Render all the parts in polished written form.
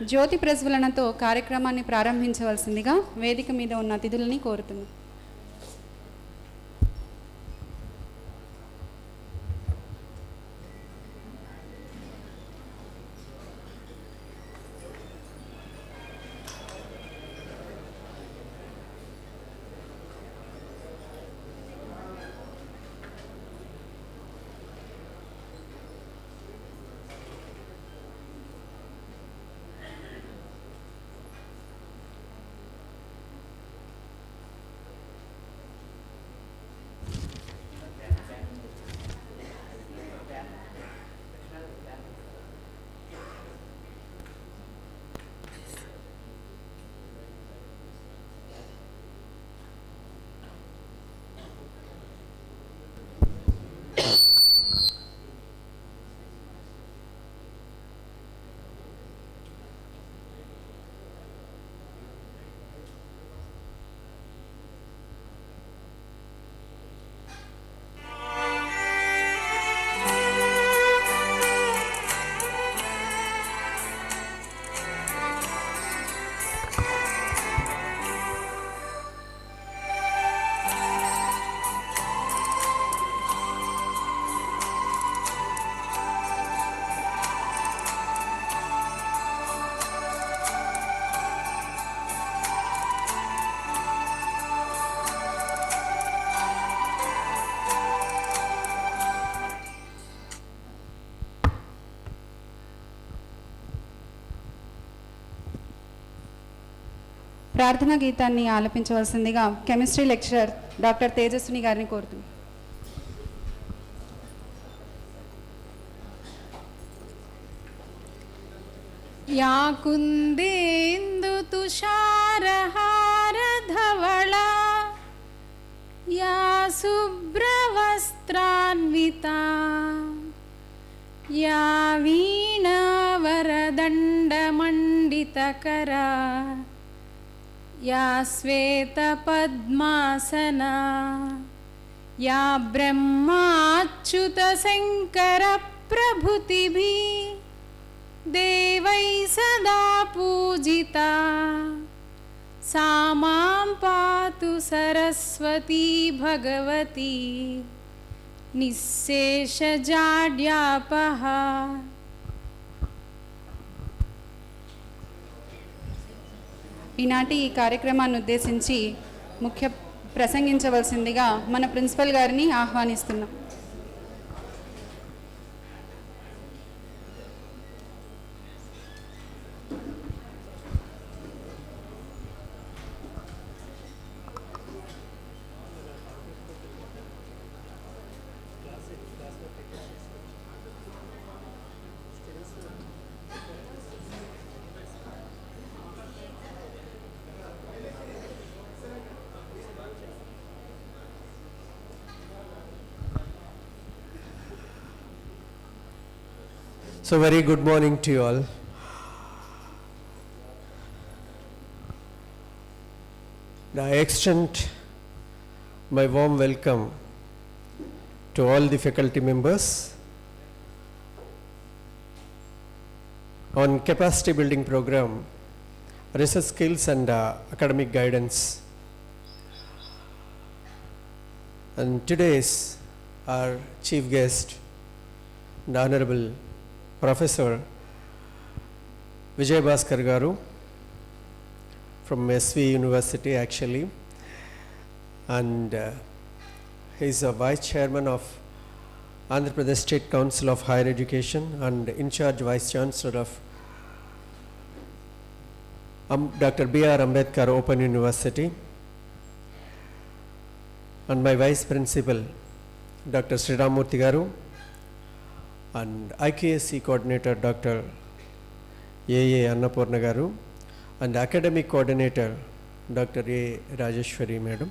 జ్యోతి ప్రజ్వలనతో కార్యక్రమాన్ని ప్రారంభించవలసిందిగా వేదిక మీద ఉన్న అతిథులని కోరుతున్నాను. ప్రార్థనా గీతాన్ని ఆలపించవలసిందిగా కెమిస్ట్రీ లెక్చరర్ డాక్టర్ తేజస్విని గారిని కోరుతున్నాను. యా కుందేందు తుషారహారధవళ యా శుభ్రవస్త్రాన్వితా యా వీణావరదండమండితకరా యా శ్వేతపద్మాసనా యా బ్రహ్మాచ్యుత శంకర ప్రభృతిభిః దేవై సదా పూజితా సా మాం పాతు సరస్వతీ భగవతి నిశ్శేషజాడ్యాపహ. ఈనాటి ఈ కార్యక్రమాన్ని ఉద్దేశించి ముఖ్య ప్రసంగించవలసిందిగా మన ప్రిన్సిపల్ గారిని ఆహ్వానిస్తున్నాం. So very good morning to you all. I extend my warm welcome to all the faculty members on capacity building program, research skills and academic guidance. And today's our chief guest, the Honorable Professor Vijay Bhaskar Garu from SV University actually, and he is a Vice Chairman of Andhra Pradesh State Council of Higher Education and in charge Vice Chancellor of Dr. B.R. Ambedkar Open University, and my Vice Principal Dr. Sri Ramurthy Garu, and IKSC Coordinator Dr. A.A. Annapurna Garu, and Academic Coordinator Dr. A. Rajeshwari Madam,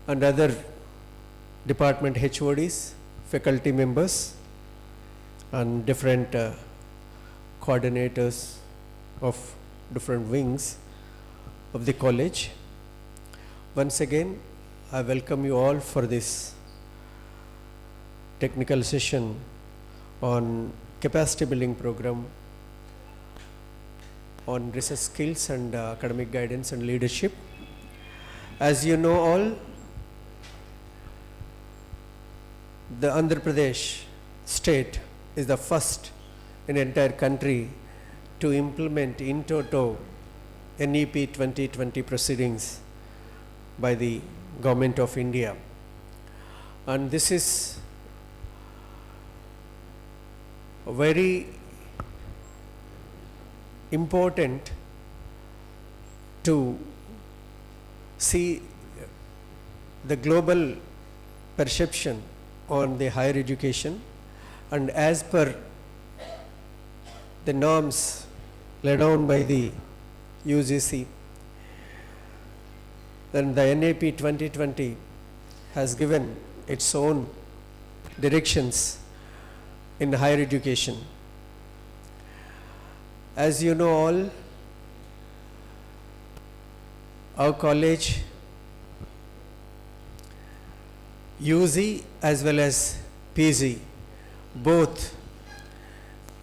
and other department HODs, faculty members, and different coordinators of different wings of the college. Once again, I welcome you all for this technical session on capacity building program on research skills and academic guidance and leadership. As you know all, the Andhra Pradesh state is the first in the entire country to implement in toto NEP-2020 proceedings by the Government of India. And this is very important to see the global perception on the higher education, and as per the norms laid down by the UGC, then the NEP 2020 has given its own directions in higher education. As you know all, our college, UG as well as PG, both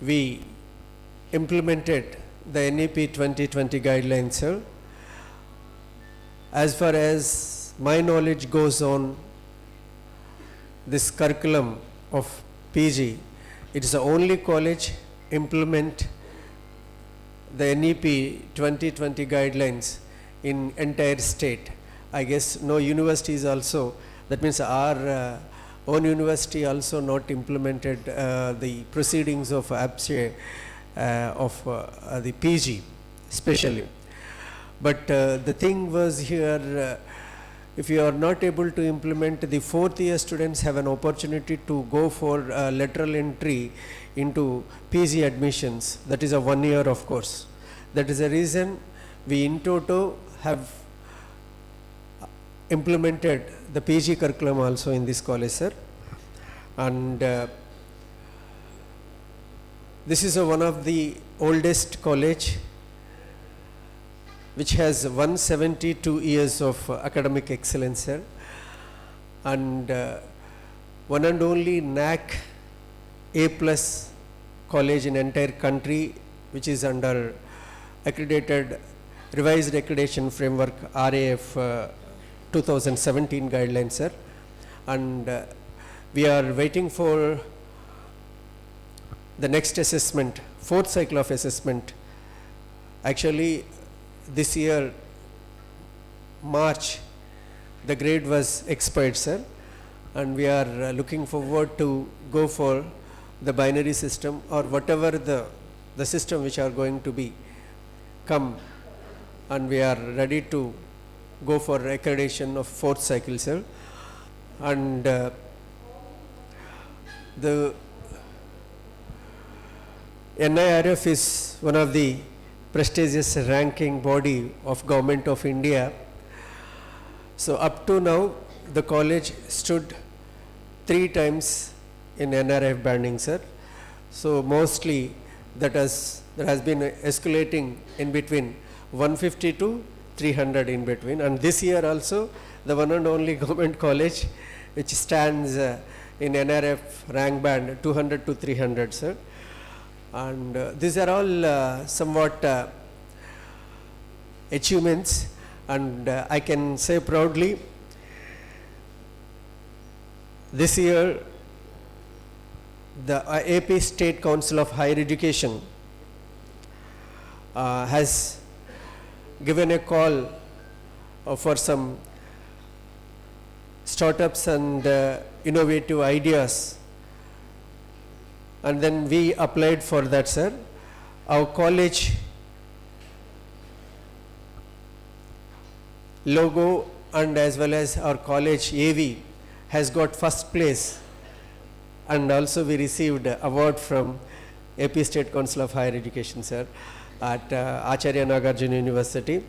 we implemented the NEP 2020 guidelines, sir. As far as my knowledge goes on this curriculum of PG, it is the only college implement the NEP 2020 guidelines in entire state. I guess no universities also, that means our own university also not implemented the proceedings of APSE of the PG especially. But the thing was here, if you are not able to implement, the fourth year students have an opportunity to go for lateral entry into PG admissions. That is a 1 year, of course. That is the reason we in toto have implemented the PG curriculum also in this college, sir. And this is one of the oldest college which has 172 years of academic excellence, sir, and one and only NAC A+ college in entire country, which is under accredited revised accreditation framework RAF 2017 guidelines, sir. And we are waiting for the next assessment, fourth cycle of assessment. Actually, this year, March, the grade was expired, sir, and we are looking forward to go for the binary system or whatever the system which are going to be come, and we are ready to go for accreditation of fourth cycle, sir. And the NIRF is one of the prestigious ranking body of Government of India. So up to now, the college stood 3 times in NRF banding, sir. So mostly that has been escalating in between 150 to 300 in between. And this year also, the one and only government college which stands in NRF rank band 200 to 300, sir. And these are all somewhat achievements, and I can say proudly, this year the AP State Council of Higher Education has given a call for some startups and innovative ideas, and then we applied for that, sir. Our college logo and as well as our college AV has got first place, and also we received award from AP State Council of Higher Education, sir, at Acharya Nagarjuna University.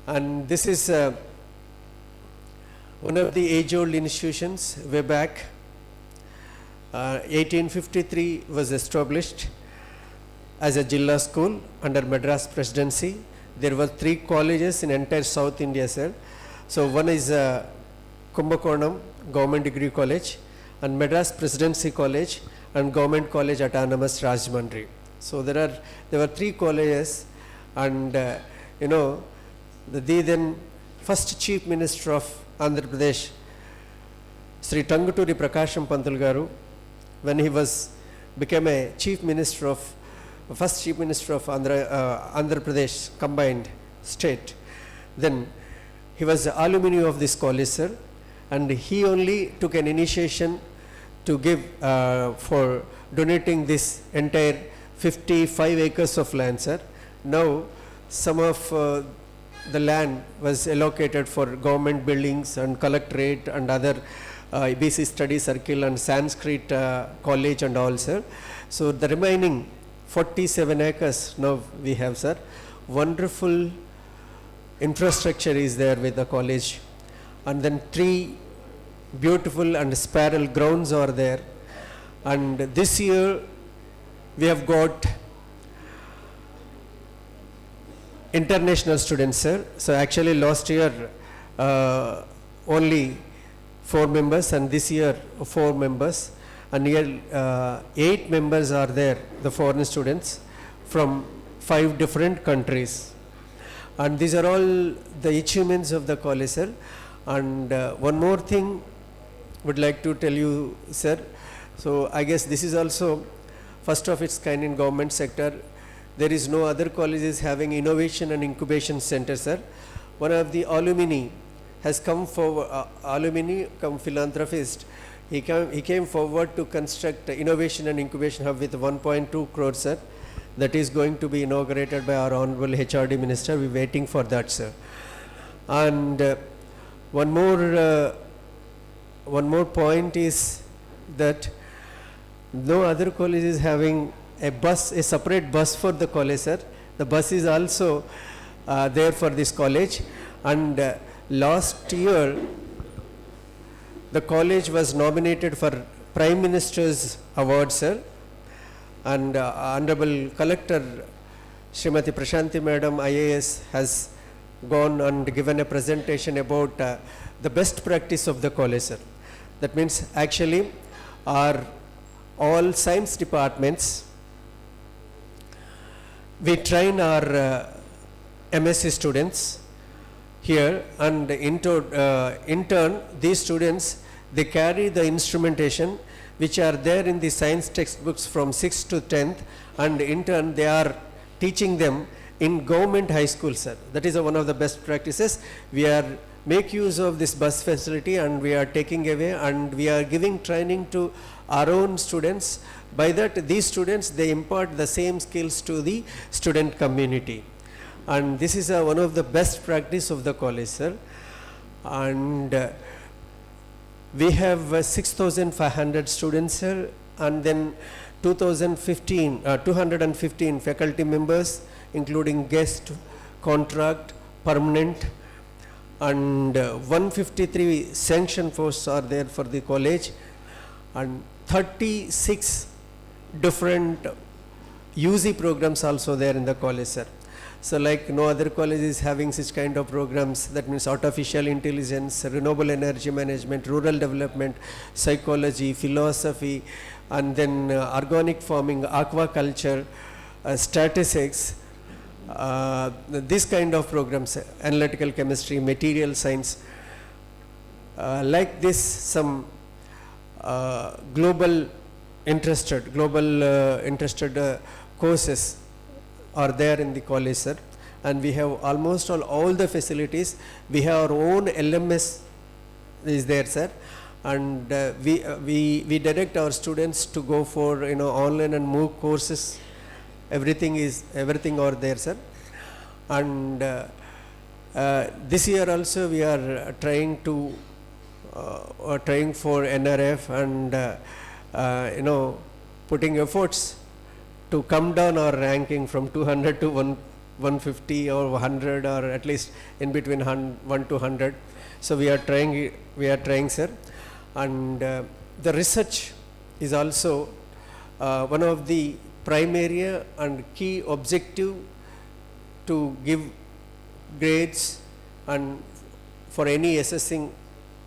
And this is one of the age-old institutions way back. 1853 was established as a Jilla school under Madras Presidency. There were 3 colleges in entire South India, sir. So one is Kumbakonam Government Degree College, and Madras Presidency College, and Government College Autonomous Rajahmundry. So there were 3 colleges And the then first Chief Minister of Andhra Pradesh, Sri Tanguturi Prakasham Pantul Garu, when he became a first Chief Minister of Andhra Pradesh combined state, then he was the alumni of this college, sir, and he only took an initiation to give for donating this entire 55 acres of land, sir. Now some of the land was allocated for government buildings and collectorate and other BC study circle and Sanskrit college and all, sir. So the remaining 47 acres now we have, sir. Wonderful infrastructure is there with the college, and then 3 beautiful and spiral grounds are there. And this year we have got international students, sir. So actually last year only 4 members, and this year 4 members, and here 8 members are there, the foreign students from 5 different countries. And these are all the achievements of the college, sir. And one more thing would like to tell you, sir. So I guess this is also first of its kind in government sector. There is no other colleges having innovation and incubation center, sir. One of the alumni has come forward, philanthropist. He came forward to construct innovation and incubation hub with 1.2 crores, sir. That is going to be inaugurated by our Honorable HRD Minister. We're waiting for that, sir. And one more point is that no other college is having a separate bus for the college, sir. The bus is also there for this college. And last year, the college was nominated for Prime Minister's Award, sir. And Honorable Collector Srimati Prashanti Madam IAS has gone and given a presentation about the best practice of the college, sir. That means actually our all science departments, we train our MSc students here, and in turn these students, they carry the instrumentation which are there in the science textbooks from 6th to 10th, and in turn they are teaching them in government high school, sir. That is one of the best practices. We are make use of this bus facility, and we are taking away, and we are giving training to our own students. By that, these students, they impart the same skills to the student community. And this is one of the best practice of the college, sir. And we have 6,500 students, sir, and then 215 faculty members, including guest, contract, permanent, and 153 sanction posts are there for the college, and 36 different UC programs also there in the college, sir. So like no other college is having such kind of programs. That means artificial intelligence, renewable energy management, rural development, psychology, philosophy, and then organic farming, aquaculture, statistics, this kind of programs, analytical chemistry, material science. Like this, some global interested courses are there in the college, sir. And we have almost all the facilities. We have our own LMS is there, sir. And we direct our students to go for online and MOOC courses. Everything are there, sir. And this year also we are trying for NRF, and putting efforts to come down our ranking from 200 to 150 or 100, or at least in between 1 to 100. So we are trying, sir. And the research is also one of the primary and key objective to give grades and for any assessing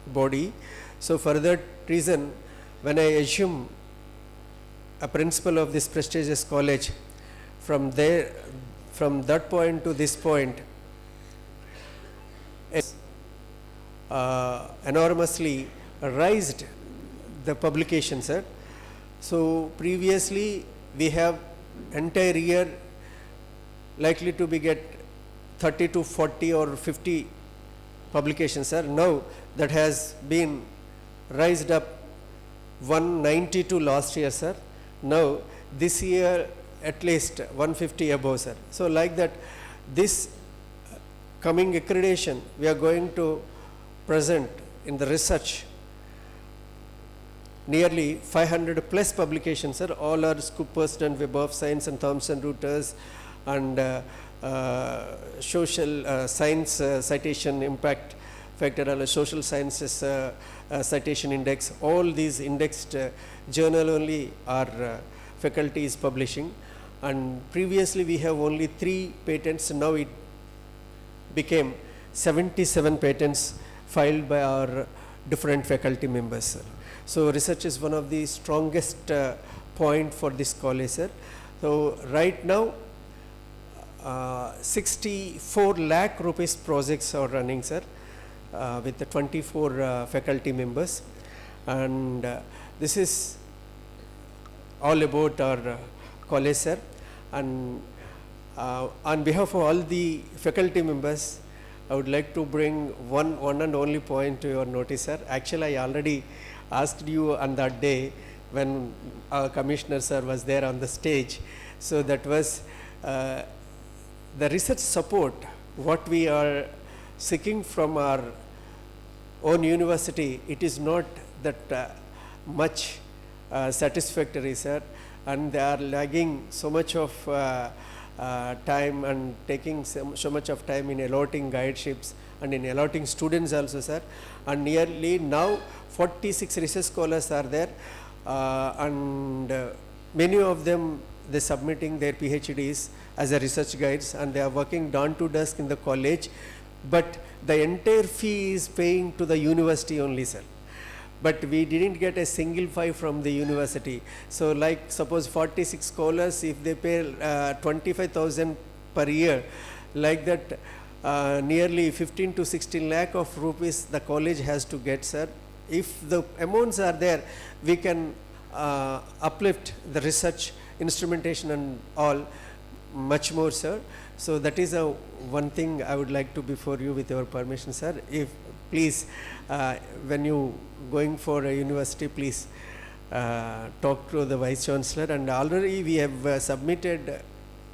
body. So for that reason, when I assume a principal of this prestigious college, from from that point to this point, enormously raised the publication, sir. So previously we have entire year likely to be get 30 to 40 or 50 publications, sir. Now that has been raised up 192 last year, sir. Now this year at least 150 above, sir. So like that, this coming accreditation we are going to present in the research nearly 500 plus publications, sir. All are Scoopers and Web of Science and Thomson Reuters and social science citation impact factor, social sciences citation index. All these indexed journal only our faculty is publishing. And previously we have only 3 patents. Now it became 77 patents filed by our different faculty members, sir. So research is one of the strongest point for this college, sir. So right now 64 lakh rupees projects are running, sir, with the 24 faculty members, and this is all about our college, sir. And on behalf of all the faculty members, I would like to bring one and only point to your notice, sir. Actually, I already asked you on that day when our commissioner, sir, was there on the stage. So that was the research support what we are seeking from our own university. It is not that much satisfactory, sir, and they are lagging so much of time and taking so much of time in allotting guideships and in allotting students also, sir. And nearly now 46 research scholars are there, and many of them they submitting their PhDs as a research guides, and they are working dawn to dusk in the college, but the entire fee is paying to the university only, sir. But we didn't get a single fee from the university. So like suppose 46 scholars, if they pay 25,000 per year, like that nearly 15 to 16 lakh of rupees the college has to get, sir. If the amounts are there, we can uplift the research, instrumentation and all much more, sir. So that is a one thing I would like to before you with your permission, sir. If please, when you going for a university, please talk to the Vice Chancellor, and already we have submitted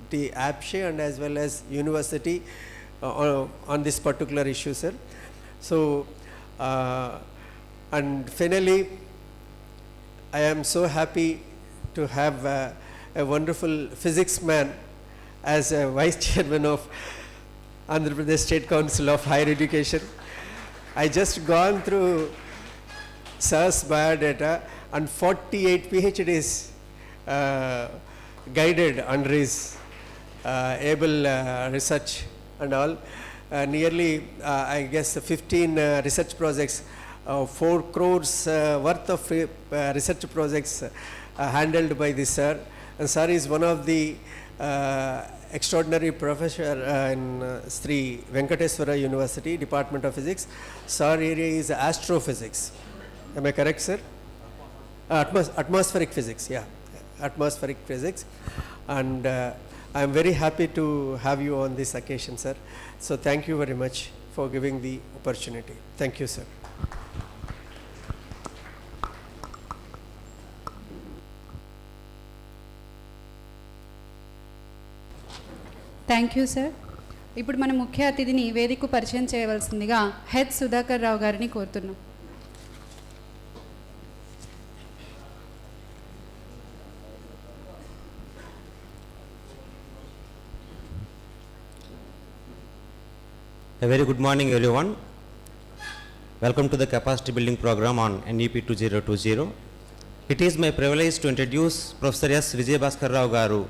the APSHE and as well as university on this particular issue, sir. So and finally, I am so happy to have a wonderful physics man as a Vice Chairman of Andhra Pradesh State Council of Higher Education. I just gone through SIR's biodata, and 48 PhDs guided under his able research and all. Nearly, I guess, 15 research projects, 4 crores worth of research projects handled by this sir. And sir is one of the extraordinary professor in Sri Venkateswara University, Department of Physics. Sir area is astrophysics. Am I correct, sir? Atmospheric physics, yeah. Atmospheric physics. And I am very happy to have you on this occasion, sir. So thank you very much for giving the opportunity. Thank you, sir. Thank you sir. ఇప్పుడు మన ముఖ్య అతిథిని వేదికకు పరిచయం చేయవలసిందిగా H Sudhakar రావు గారిని కోరుతున్నాం. A very good morning, everyone. Welcome to the capacity building program on NEP-2020. It is my privilege to introduce Professor S. Vijay Rao Garu,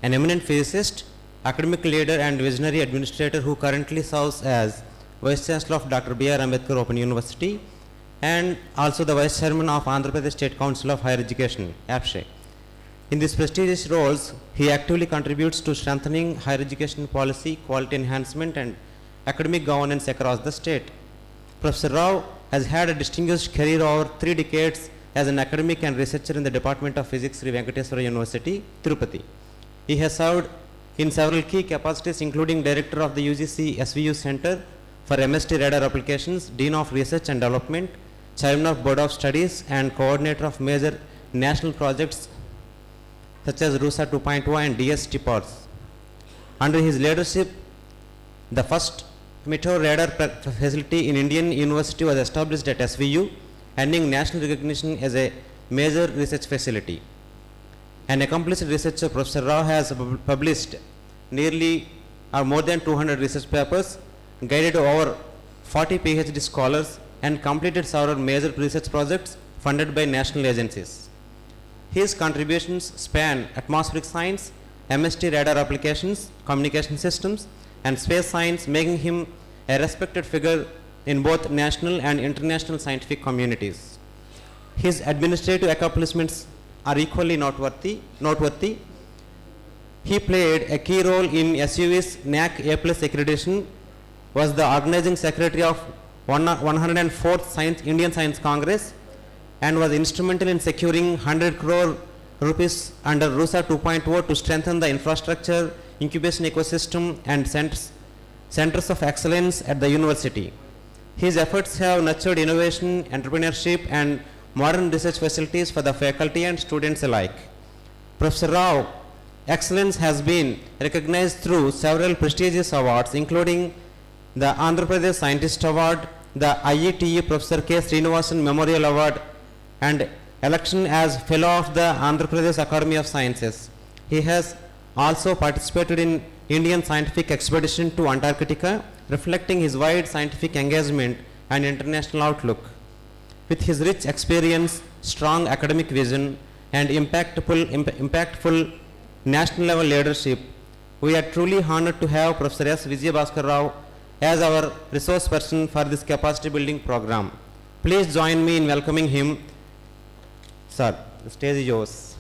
an eminent physicist, academic leader and visionary administrator who currently serves as Vice Chancellor of Dr. B.R. Ambedkar Open University and also the Vice Chairman of Andhra Pradesh State Council of Higher Education, APSHE. In these prestigious roles, he actively contributes to strengthening higher education policy, quality enhancement, and academic governance across the state. Professor Rao has had a distinguished career over 3 decades as an academic and researcher in the Department of Physics, Sri Venkateswara University, Tirupati. He has served in several key capacities, including Director of the UGC SVU Center for MST Radar Applications, Dean of Research and Development, Chairman of Board of Studies, and Coordinator of major national projects such as RUSA 2.0 and DST pods. Under his leadership, the first meteor radar facility in Indian University was established at SVU, earning national recognition as a major research facility. An accomplished researcher, Professor Rao has published nearly or more than 200 research papers, guided over 40 PhD scholars, and completed several major research projects funded by national agencies. His contributions span atmospheric science, MST radar applications, communication systems, and space science, making him a respected figure in both national and international scientific communities. His administrative accomplishments are equally noteworthy. He played a key role in SUV's NAC A+ accreditation, was the organizing secretary of 104th Indian Science Congress, and was instrumental in securing 100 crore rupees under RUSA 2.0 to strengthen the infrastructure, incubation ecosystem, and centers of excellence at the university. His efforts have nurtured innovation, entrepreneurship, and modern research facilities for the faculty and students alike. Professor Rao excellence has been recognized through several prestigious awards, including the Andhra Pradesh Scientist Award, the IETE Professor K. Srinivasan Memorial Award, and election as Fellow of the Andhra Pradesh Academy of Sciences. He has also participated in Indian scientific expedition to Antarctica, reflecting his wide scientific engagement and international outlook. With his rich experience, strong academic vision, and impactful national level leadership, we are truly honored to have Professor S. Vijayabhaskar Rao as our resource person for this capacity building program. Please join me in welcoming him. Sir, the stage is yours.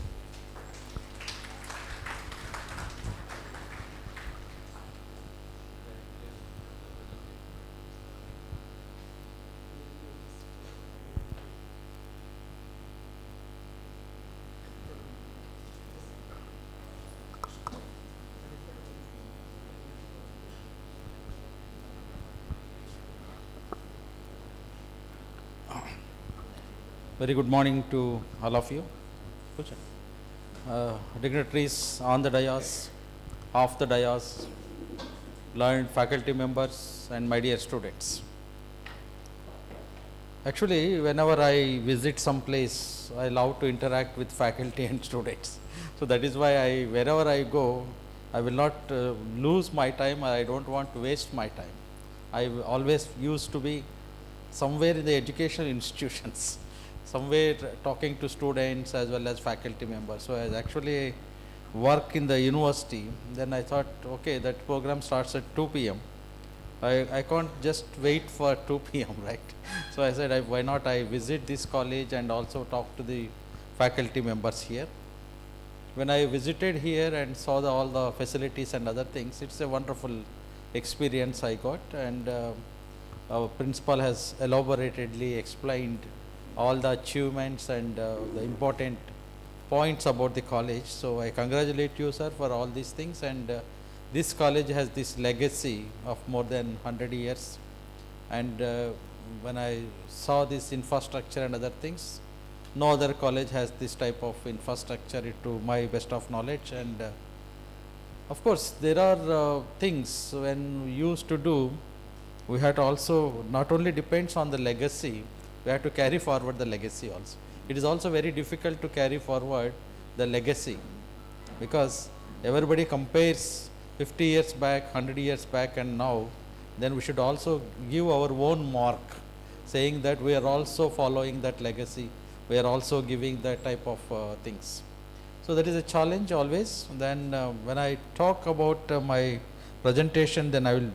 Very good morning to all of you. Dignitaries on the dais, off the dais, learned faculty members, and my dear students. Actually, whenever I visit some place, I love to interact with faculty and students. So that is why wherever I go, I will not lose my time. I don't want to waste my time. I always used to be somewhere in the educational institutions, somewhere talking to students as well as faculty members. So I actually work in the university. Then I thought, okay, that program starts at 2 p.m. I can't just wait for 2 p.m. right? So I said, why not I visit this college and also talk to the faculty members here. When I visited here and saw all the facilities and other things, it's a wonderful experience I got, and our principal has elaboratedly explained all the achievements and the important points about the college. So I congratulate you, sir, for all these things, and this college has this legacy of more than 100 years, and when I saw this infrastructure and other things, no other college has this type of infrastructure to my best of knowledge. And of course there are things when we used to do, we had to also, not only depends on the legacy, we have to carry forward the legacy also. It is also very difficult to carry forward the legacy, because everybody compares 50 years back, 100 years back and now. Then we should also give our own mark, saying that we are also following that legacy, we are also giving that type of things. So that is a challenge always. Then when I talk about my presentation, then I will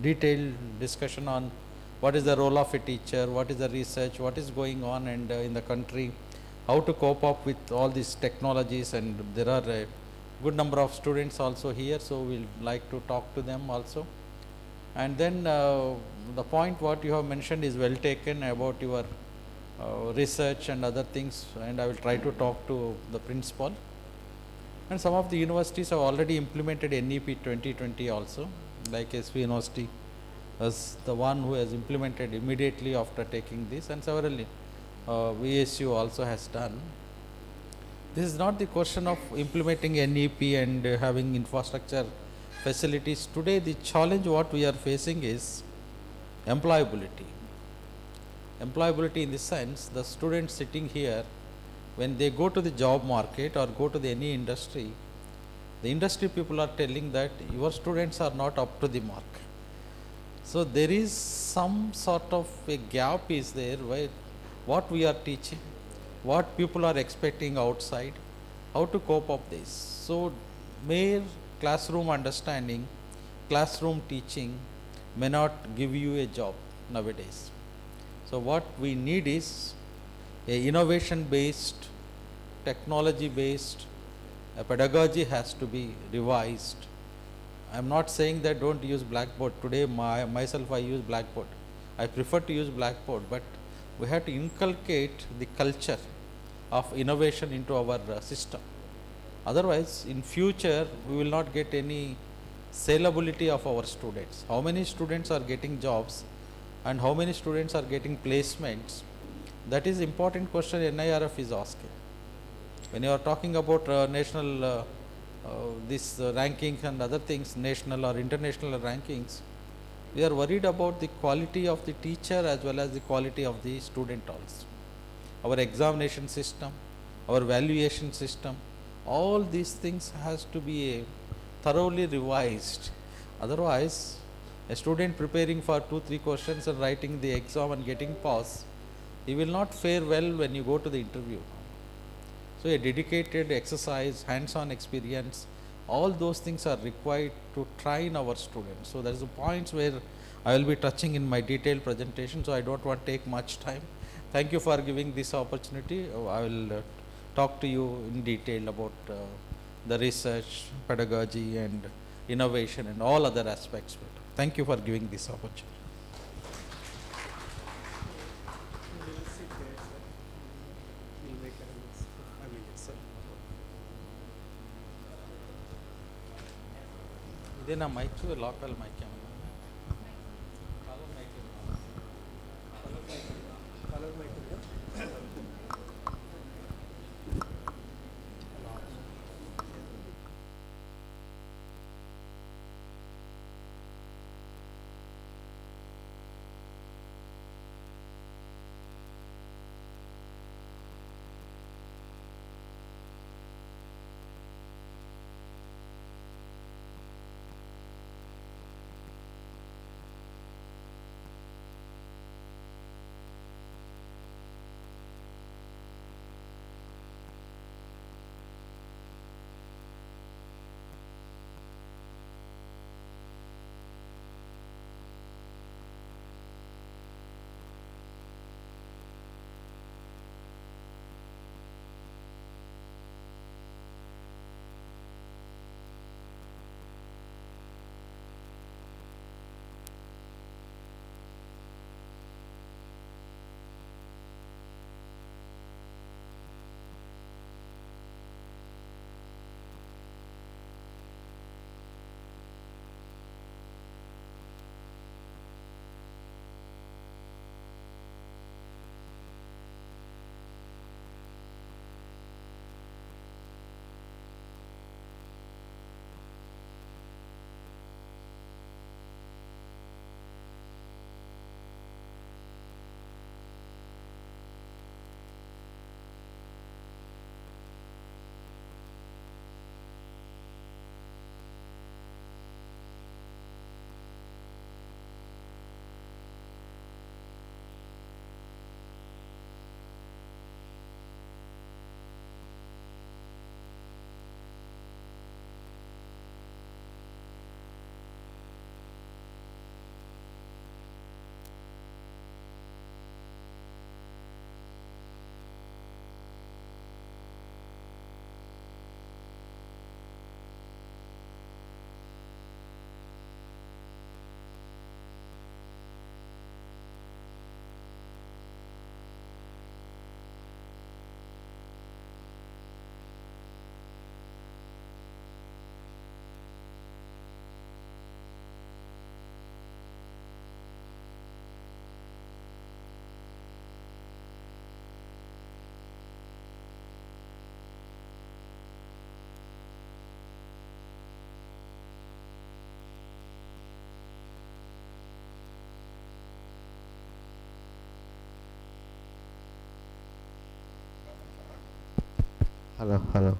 detail discussion on what is the role of a teacher, what is the research, what is going on and in the country, how to cope up with all these technologies, and there are a good number of students also here, so we'll like to talk to them also. And then the point what you have mentioned is well taken about your research and other things, and I will try to talk to the principal. And some of the universities have already implemented NEP 2020 also, like SV University was the one who has implemented immediately after taking this, and several VSU also has done. This is not the question of implementing NEP and having infrastructure facilities. Today the challenge what we are facing is employability. Employability in the sense, the students sitting here, when they go to the job market or go to any industry, the industry people are telling that your students are not up to the mark. So there is some sort of a gap is there where what we are teaching, what people are expecting outside, how to cope up this. So mere classroom understanding, classroom teaching may not give you a job nowadays. So what we need is a innovation based, technology based, pedagogy has to be revised. I am not saying that don't use blackboard. Today myself I use blackboard. I prefer to use blackboard, but we have to inculcate the culture of innovation into our system. Otherwise in future we will not get any salability of our students. How many students are getting jobs and how many students are getting placements? That is important question NIRF is asking. When you are talking about national this rankings and other things, national or international rankings, we are worried about the quality of the teacher as well as the quality of the student also. Our examination system, our valuation system, all these things has to be thoroughly revised. Otherwise, a student preparing for 2-3 questions and writing the exam and getting pass, he will not fare well when you go to the interview. So a dedicated exercise, hands-on experience, all those things are required to train our students. So there is a points where I will be touching in my detailed presentation, so I don't want to take much time. Thank you for giving this opportunity. I will talk to you in detail about the research, pedagogy and innovation and all other aspects. Thank you for giving this opportunity. ఇదే నా mic local mic ఏమన్నా Hello. Hello.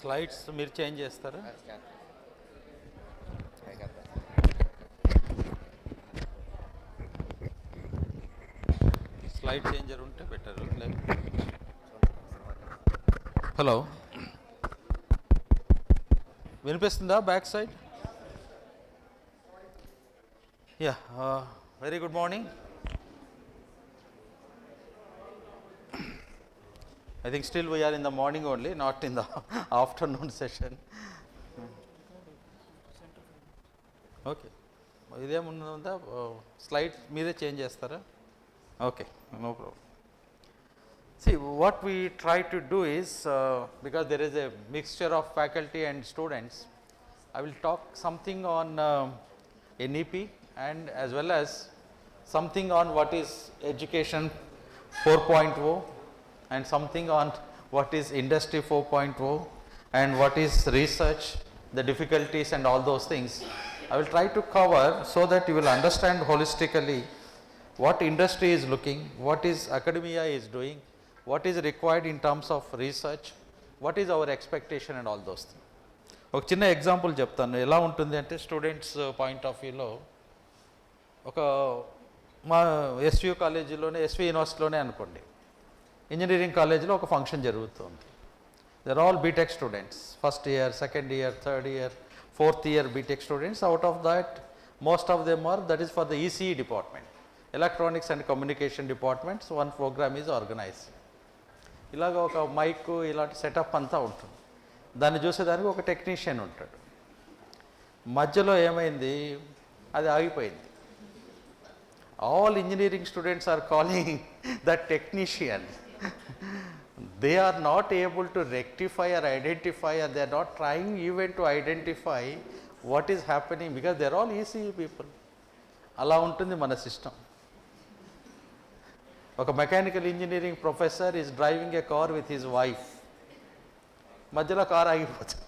Slides మీరు change చేస్తారా? Slide changer ఉంటే better. Hello, వినిపిస్తుందా back side? Yeah, very good morning. I think still we are in the morning only, not in the afternoon session. Okay. ఇదేముందా slide మీరే change చేస్తారా? Okay, no problem. See, what we try to do is, because there is a mixture of faculty and students, I will talk something on NEP and as well as something on what is education 4.0 and something on what is industry 4.0 and what is research, the difficulties and all those things. I will try to cover so that you will understand holistically what industry is looking, what is academia is doing, what is required in terms of research, what is our expectation and all those things. ఒక చిన్న example చెప్తాను ఎలా ఉంటుంది అంటే students point of వ్యూలో. ఒక మా SV కాలేజీలోనే, ఎస్వి యూనివర్సిటీలోనే అనుకోండి, ఇంజనీరింగ్ కాలేజీలో ఒక ఫంక్షన్ జరుగుతుంది. There all BTech students, first year, second year, third year, fourth year BTech students. Out of that most of them are, that is for the ECE department, electronics and communication departments. One program is organize. ఇలాగ ఒక mic ఇలాంటి setup అంతా ఉంటుంది. దాన్ని చూసేదానికి ఒక technician ఉంటాడు. మధ్యలో ఏమైంది, అది ఆగిపోయింది. All engineering students are calling that technician. They are not able to rectify or identify, or they are not trying even to identify what is happening because they are all ECE people. అలా ఉంటుంది మన system. ఒక mechanical engineering professor is driving A car with his wife. మధ్యలో car ఆగిపోతుంది.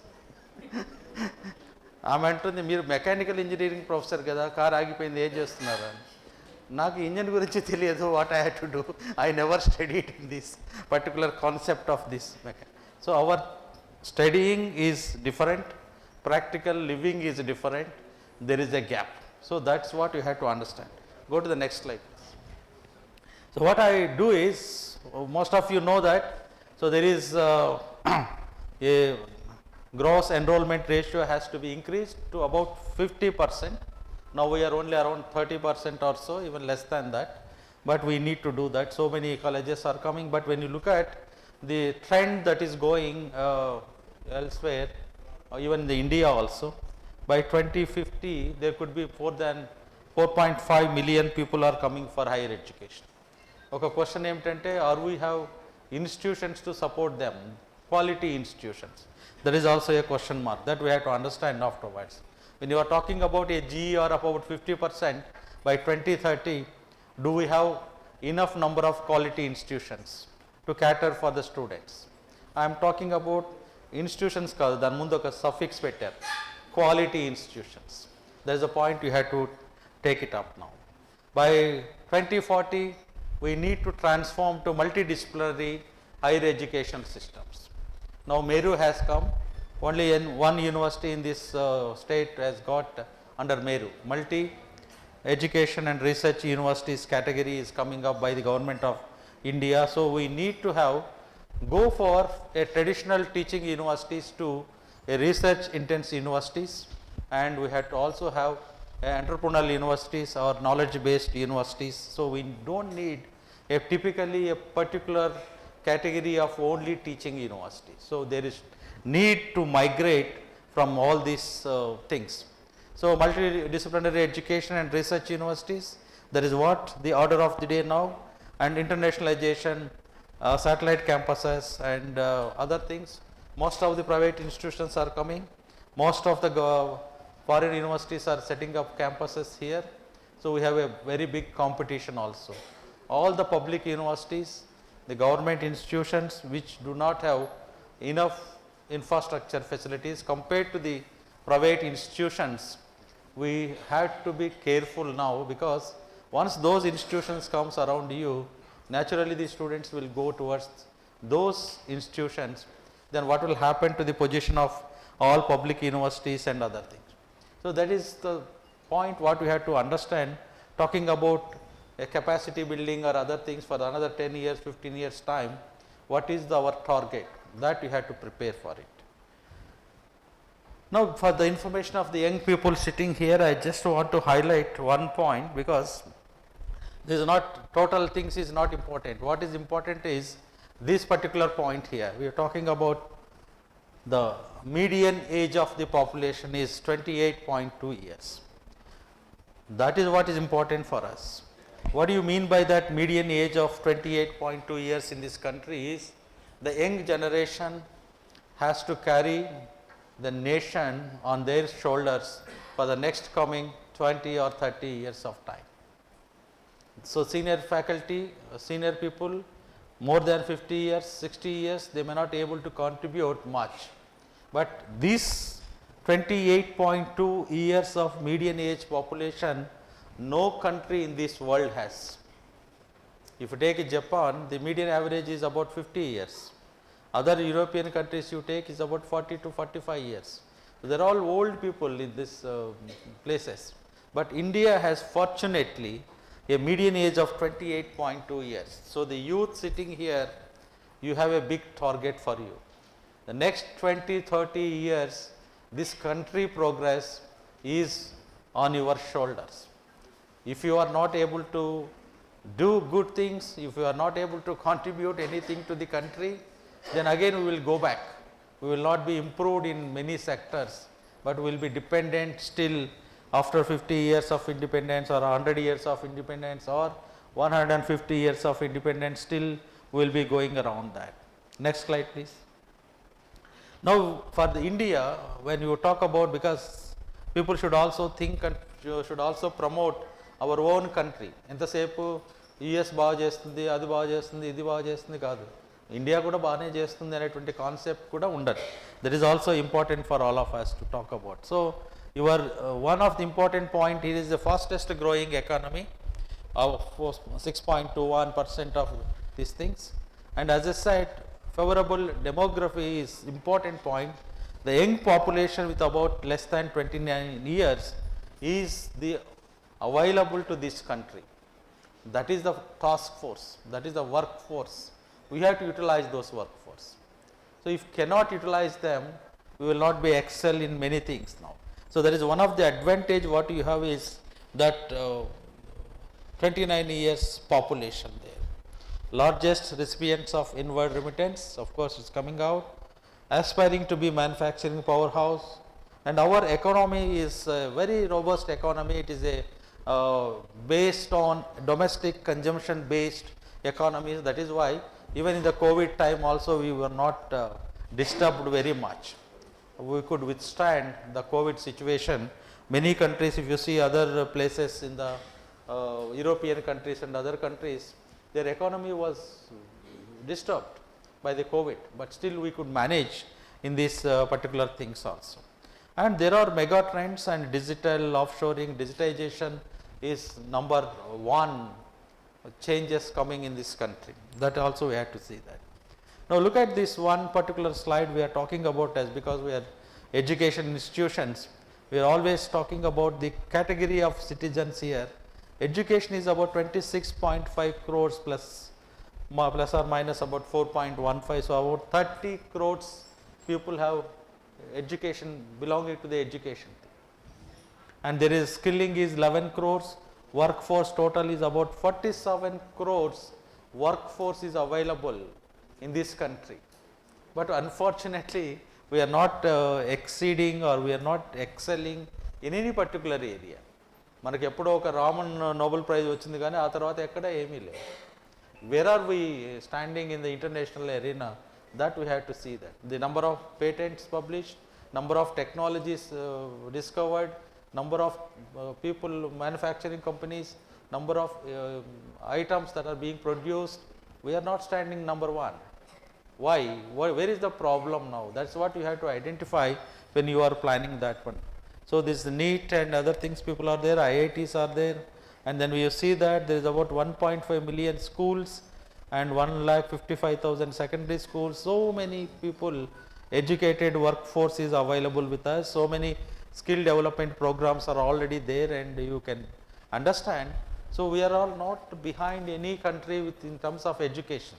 ఆమె అంటుంది, మీరు mechanical engineering professor కదా, కార్ ఆగిపోయింది, ఏం చేస్తున్నారు అని. నాకు ఇంజన్ గురించి తెలియదు, what I had to do, I never studied in this particular concept of this mechanic. So our studying is different, practical living is different, there is a gap. So that's what you have to understand. Go to the next slide. So what I do is, most of you know that, so there is a gross enrollment ratio has to be increased to about 50%. Now we are only around 30% or so, even less than that, but we need to do that. So many colleges are coming, but when you look at the trend that is going elsewhere, even in India also, by 2050 there could be more than 4.5 million people are coming for higher education. ఒక question ఏమిటంటే, are we have institutions to support them, quality institutions? That is also a question mark that we have to understand afterwards. When you are talking about a GE or about 50% by 2030, do we have enough number of quality institutions to cater for the students? I am talking about institutions కాదు, దాని ముందు ఒక suffix పెట్టారు, quality institutions. There is a point you have to take it up now. By 2040, we need to transform to multidisciplinary higher education systems. Now Meru has come, only one university in this state has got under Meru. Multi education and research universities category is coming up by the government of India. So we need to have go for a traditional teaching universities to a research intense universities, and we have to also have entrepreneurial universities or knowledge based universities. So we don't need a typically a particular category of only teaching universities. So there is need to migrate from all these things. So multidisciplinary education and research universities, that is what the order of the day now, and internationalization, satellite campuses and other things. Most of the private institutions are coming, most of the foreign universities are setting up campuses here. So we have a very big competition also. All the public universities, the government institutions which do not have enough infrastructure facilities compared to the private institutions, we have to be careful now, because once those institutions comes around you, naturally the students will go towards those institutions. Then what will happen to the position of all public universities and other things? So that is the point what we have to understand, talking about a capacity building or other things for another 10 years, 15 years time. What is our target? That you have to prepare for it. Now for the information of the young people sitting here, I just want to highlight one point, because this is not total things is not important. What is important is this particular point here. We are talking about the median age of the population is 28.2 years. That is what is important for us. What do you mean by that median age of 28.2 years in this country? Is the young generation has to carry the nation on their shoulders for the next coming 20 or 30 years of time. So senior faculty, senior people, more than 50 years, 60 years, they may not able to contribute much. But this 28.2 years of median age population, no country in this world has. If you take Japan, the median average is about 50 years. Other European countries you take is about 40 to 45 years. So they are all old people in these places. But India has fortunately a median age of 28.2 years. So the youth sitting here, you have a big target for you. The next 20-30 years, this country progress is on your shoulders. If you are not able to do good things, if you are not able to contribute anything to the country, then again we will go back. We will not be improved in many sectors, but we will be dependent still after 50 years of independence or 100 years of independence or 150 years of independence, still we will be going around that. Next slide please. Now for the India, when you talk about, because people should also think and should also promote our own country. ఎంతసేపు US బాగా చేస్తుంది, అది బాగా చేస్తుంది, ఇది బాగా చేస్తుంది కాదు, ఇండియా కూడా బాగానే చేస్తుంది అనేటువంటి కాన్సెప్ట్ కూడా ఉండదు. That is also important for all of us to talk about. So your one of the important point here is the fastest growing economy of 6.21% of these things, and as I said, favorable demography is important point. The young population with about less than 29 years is the available to this country. That is the task force, that is the workforce. We have to utilize those workforce. So, if cannot utilize them, we will not be excel in many things now. So, that is one of the advantage what you have is that 29 years population there. Largest recipients of inward remittance, of course, is coming out, aspiring to be manufacturing powerhouse, and our economy is a very robust economy. It is a based on domestic consumption based economies. That is why even in the COVID time also we were not disturbed very much. We could withstand the COVID situation. Many countries, if you see other places in the European countries and other countries, their economy was disturbed by the COVID, but still we could manage in these particular things also. And there are mega trends, and digital offshoring, digitization is number one changes coming in this country. That also we have to see that. Now look at this one particular slide we are talking about, as because we are education institutions, we are always talking about the category of citizens here. Education is about 26.5 crores plus or minus about 4.15, so about 30 crores people have education belonging to the education. And there is skilling is 11 crores, workforce total is about 47 crores workforce is available in this country. But unfortunately, we are not exceeding or we are not excelling in any particular area. మనకి ఎప్పుడో ఒక Raman Nobel prize వచ్చింది కానీ ఆ తర్వాత ఎక్కడ ఏమీ లేదు. Where are we standing in the international arena? That we have to see that. The number of patents published, number of technologies discovered, number of people, manufacturing companies, number of items that are being produced, we are not standing number one. Why? Where is the problem now? That is what you have to identify when you are planning that one. So, this NEET and other things people are there, IITs are there, and then we see that there is about 1.5 million schools and 1,55,000 secondary schools. So many people, educated workforce is available with us, so many skill development programs are already there, and you can understand. So, we are all not behind any country with in terms of education.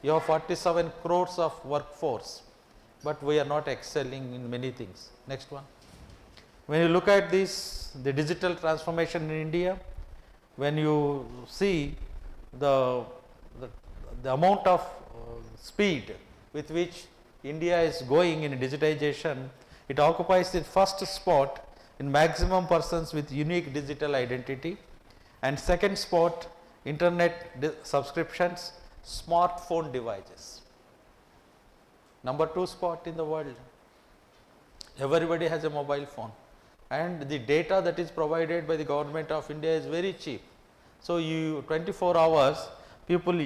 You have 47 crores of workforce, but we are not excelling in many things. Next one. When you look at this, the digital transformation in India, when you see the amount of speed with which India is going in digitization, it occupies the first spot in maximum persons with unique digital identity, and second spot internet subscriptions, smartphone devices. Number 2 spot in the world. Everybody has a mobile phone, and the data that is provided by the government of India is very cheap. So, you 24 hours people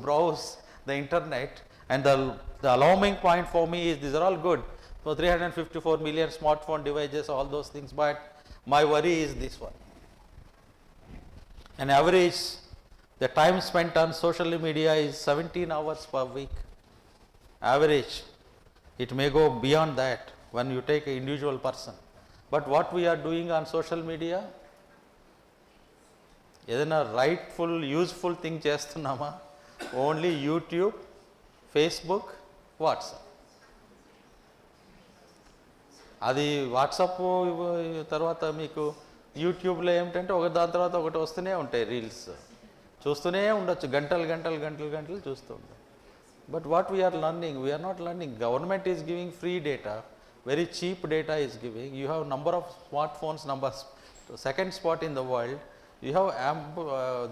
browse the internet, and the alarming point for me is these are all good. So, 354 million smartphone devices, all those things, but my worry is this one. An average, the time spent on social media is 17 hours per week. Average. It may go beyond that when you take an individual person. But what we are doing on social media, ఏదైనా rightful useful thing చేస్తున్నామా? Only YouTube, Facebook, WhatsApp. అది WhatsApp తర్వాత మీకు యూట్యూబ్లో ఏమిటంటే ఒక దాని తర్వాత ఒకటి వస్తూనే ఉంటాయి రీల్స్, చూస్తూనే ఉండొచ్చు గంటలు గంటలు గంటలు గంటలు చూస్తూ ఉంటాం. But what we're learning, we're not learning. Government is giving free data, very cheap data is giving. You have number of smartphones, numbers, second spot in the world. You have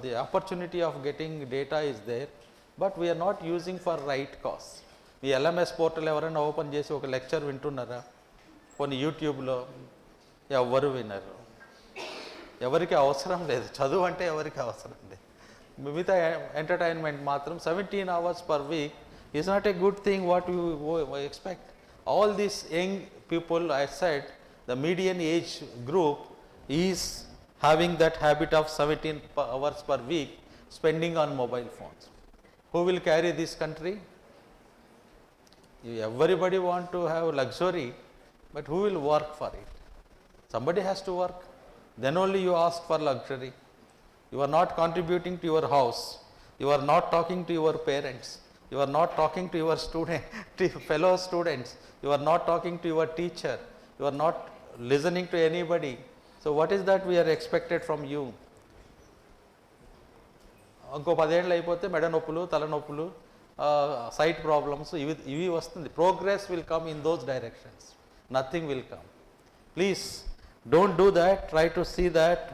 the opportunity of getting data is there, but we are not using for right cause. Me LMS portal ఎవరైనా open చేసి ఒక lecture వింటున్నారా? కొన్ని యూట్యూబ్లో ఎవరు వినరు, ఎవరికి అవసరం లేదు. చదువు అంటే ఎవరికి అవసరం లేదు. మిగతా ఎంటర్టైన్మెంట్ మాత్రం 17 hours per week is not a good thing what you expect. All these young people, I said, the median age group is having that habit of 17 hours per week spending on mobile phones. Who will carry this country? Everybody want to have luxury, but who will work for it? Somebody has to work. Then only you ask for luxury. You are not contributing to your house. You are not talking to your parents. You are not talking to your student, to fellow students. You are not talking to your teacher. You are not listening to anybody. So what is that we are expected from you? ఇంకో 10 ఏళ్ళు అయిపోతే మెడ నొప్పులు, తలనొప్పులు, site problems ఇవి వస్తుంది. Progress will come in those directions. Nothing will come. Please don't do that. Try to see that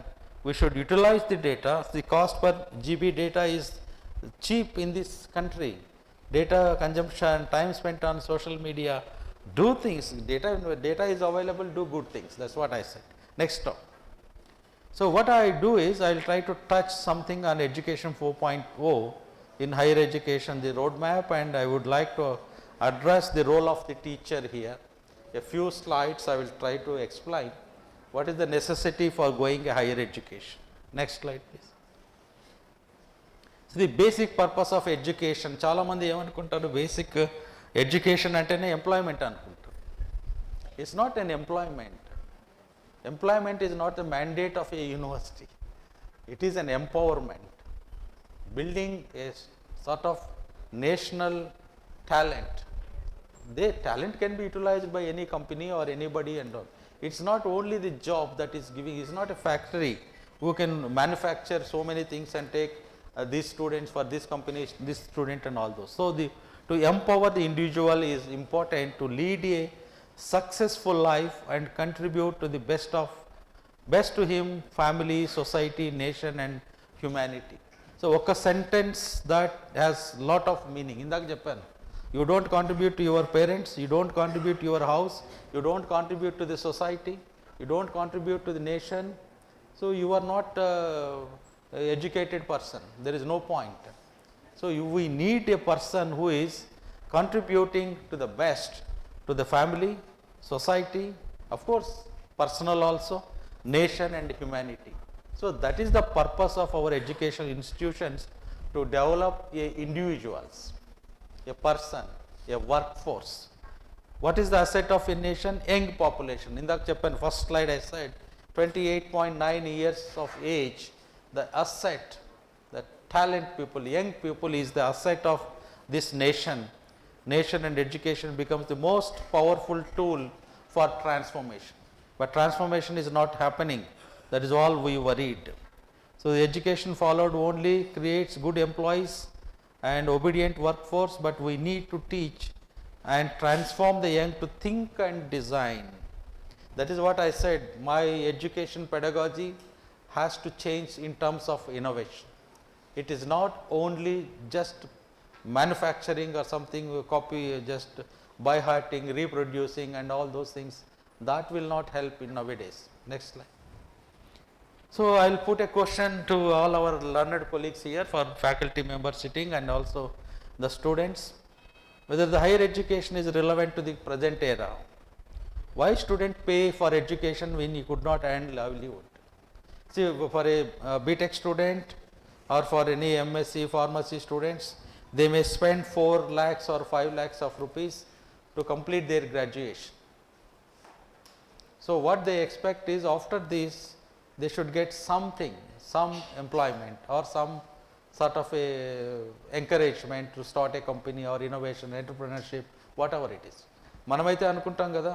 we should utilize the data. The cost per GB data is cheap in this country. Data consumption, time spent on social media, do things. Data is available, do good things. That's what I said. Next stop. So what I do is I will try to touch something on education 4.0 in higher education, the roadmap, and I would like to address the role of the teacher here. A few slides I will try to explain what is the necessity for going a higher education. Next slide please. So the basic purpose of education, చాలా మంది ఏమనుకుంటారు, basic education అంటేనే employment అనుకుంటారు. It's not an employment. Employment is not the mandate of A university. It is an empowerment, building a sort of national talent. Talent can be utilized by any company or anybody and all. It's not only the job that is giving. It's not a factory who can manufacture so many things and take these students for this company, this student and all those. So to empower the individual is important to lead a successful life and contribute to the best to him, family, society, nation and humanity. So oka sentence that has lot of meaning. Indak చెప్పాను, you don't contribute to your parents, you don't contribute to your house, you don't contribute to the society, you don't contribute to the nation, so you are not a educated person. There is no point. So we need a person who is contributing to the best to the family, society, of course personal also, nation and humanity. So that is the purpose of our educational institutions, to develop individuals, a person, a workforce. What is the asset of a nation? Young population. Indak cheppan, first slide I said 28.9 years of age, the asset, the talent people, young people is the asset of this nation. Nation and education becomes the most powerful tool for transformation. But transformation is not happening. That is all we worried. So the education followed only creates good employees and obedient workforce, but we need to teach and transform the young to think and design. That is what I said, my education pedagogy has to change in terms of innovation. It is not only just manufacturing or something, copy, just by hearting, reproducing and all those things. That will not help in nowadays. Next slide. So I will put a question to all our learned colleagues here, for faculty members sitting and also the students, whether the higher education is relevant to the present era. Why student pay for education when he could not earn livelihood? See, for a BTech student or for any MSc pharmacy students, they may spend 4 lakhs or 5 lakhs of rupees to complete their graduation. So what they expect is, after this they should get something, some employment or some sort of a encouragement to start a company or innovation, entrepreneurship, whatever it is. మనమైతే అనుకుంటాం కదా,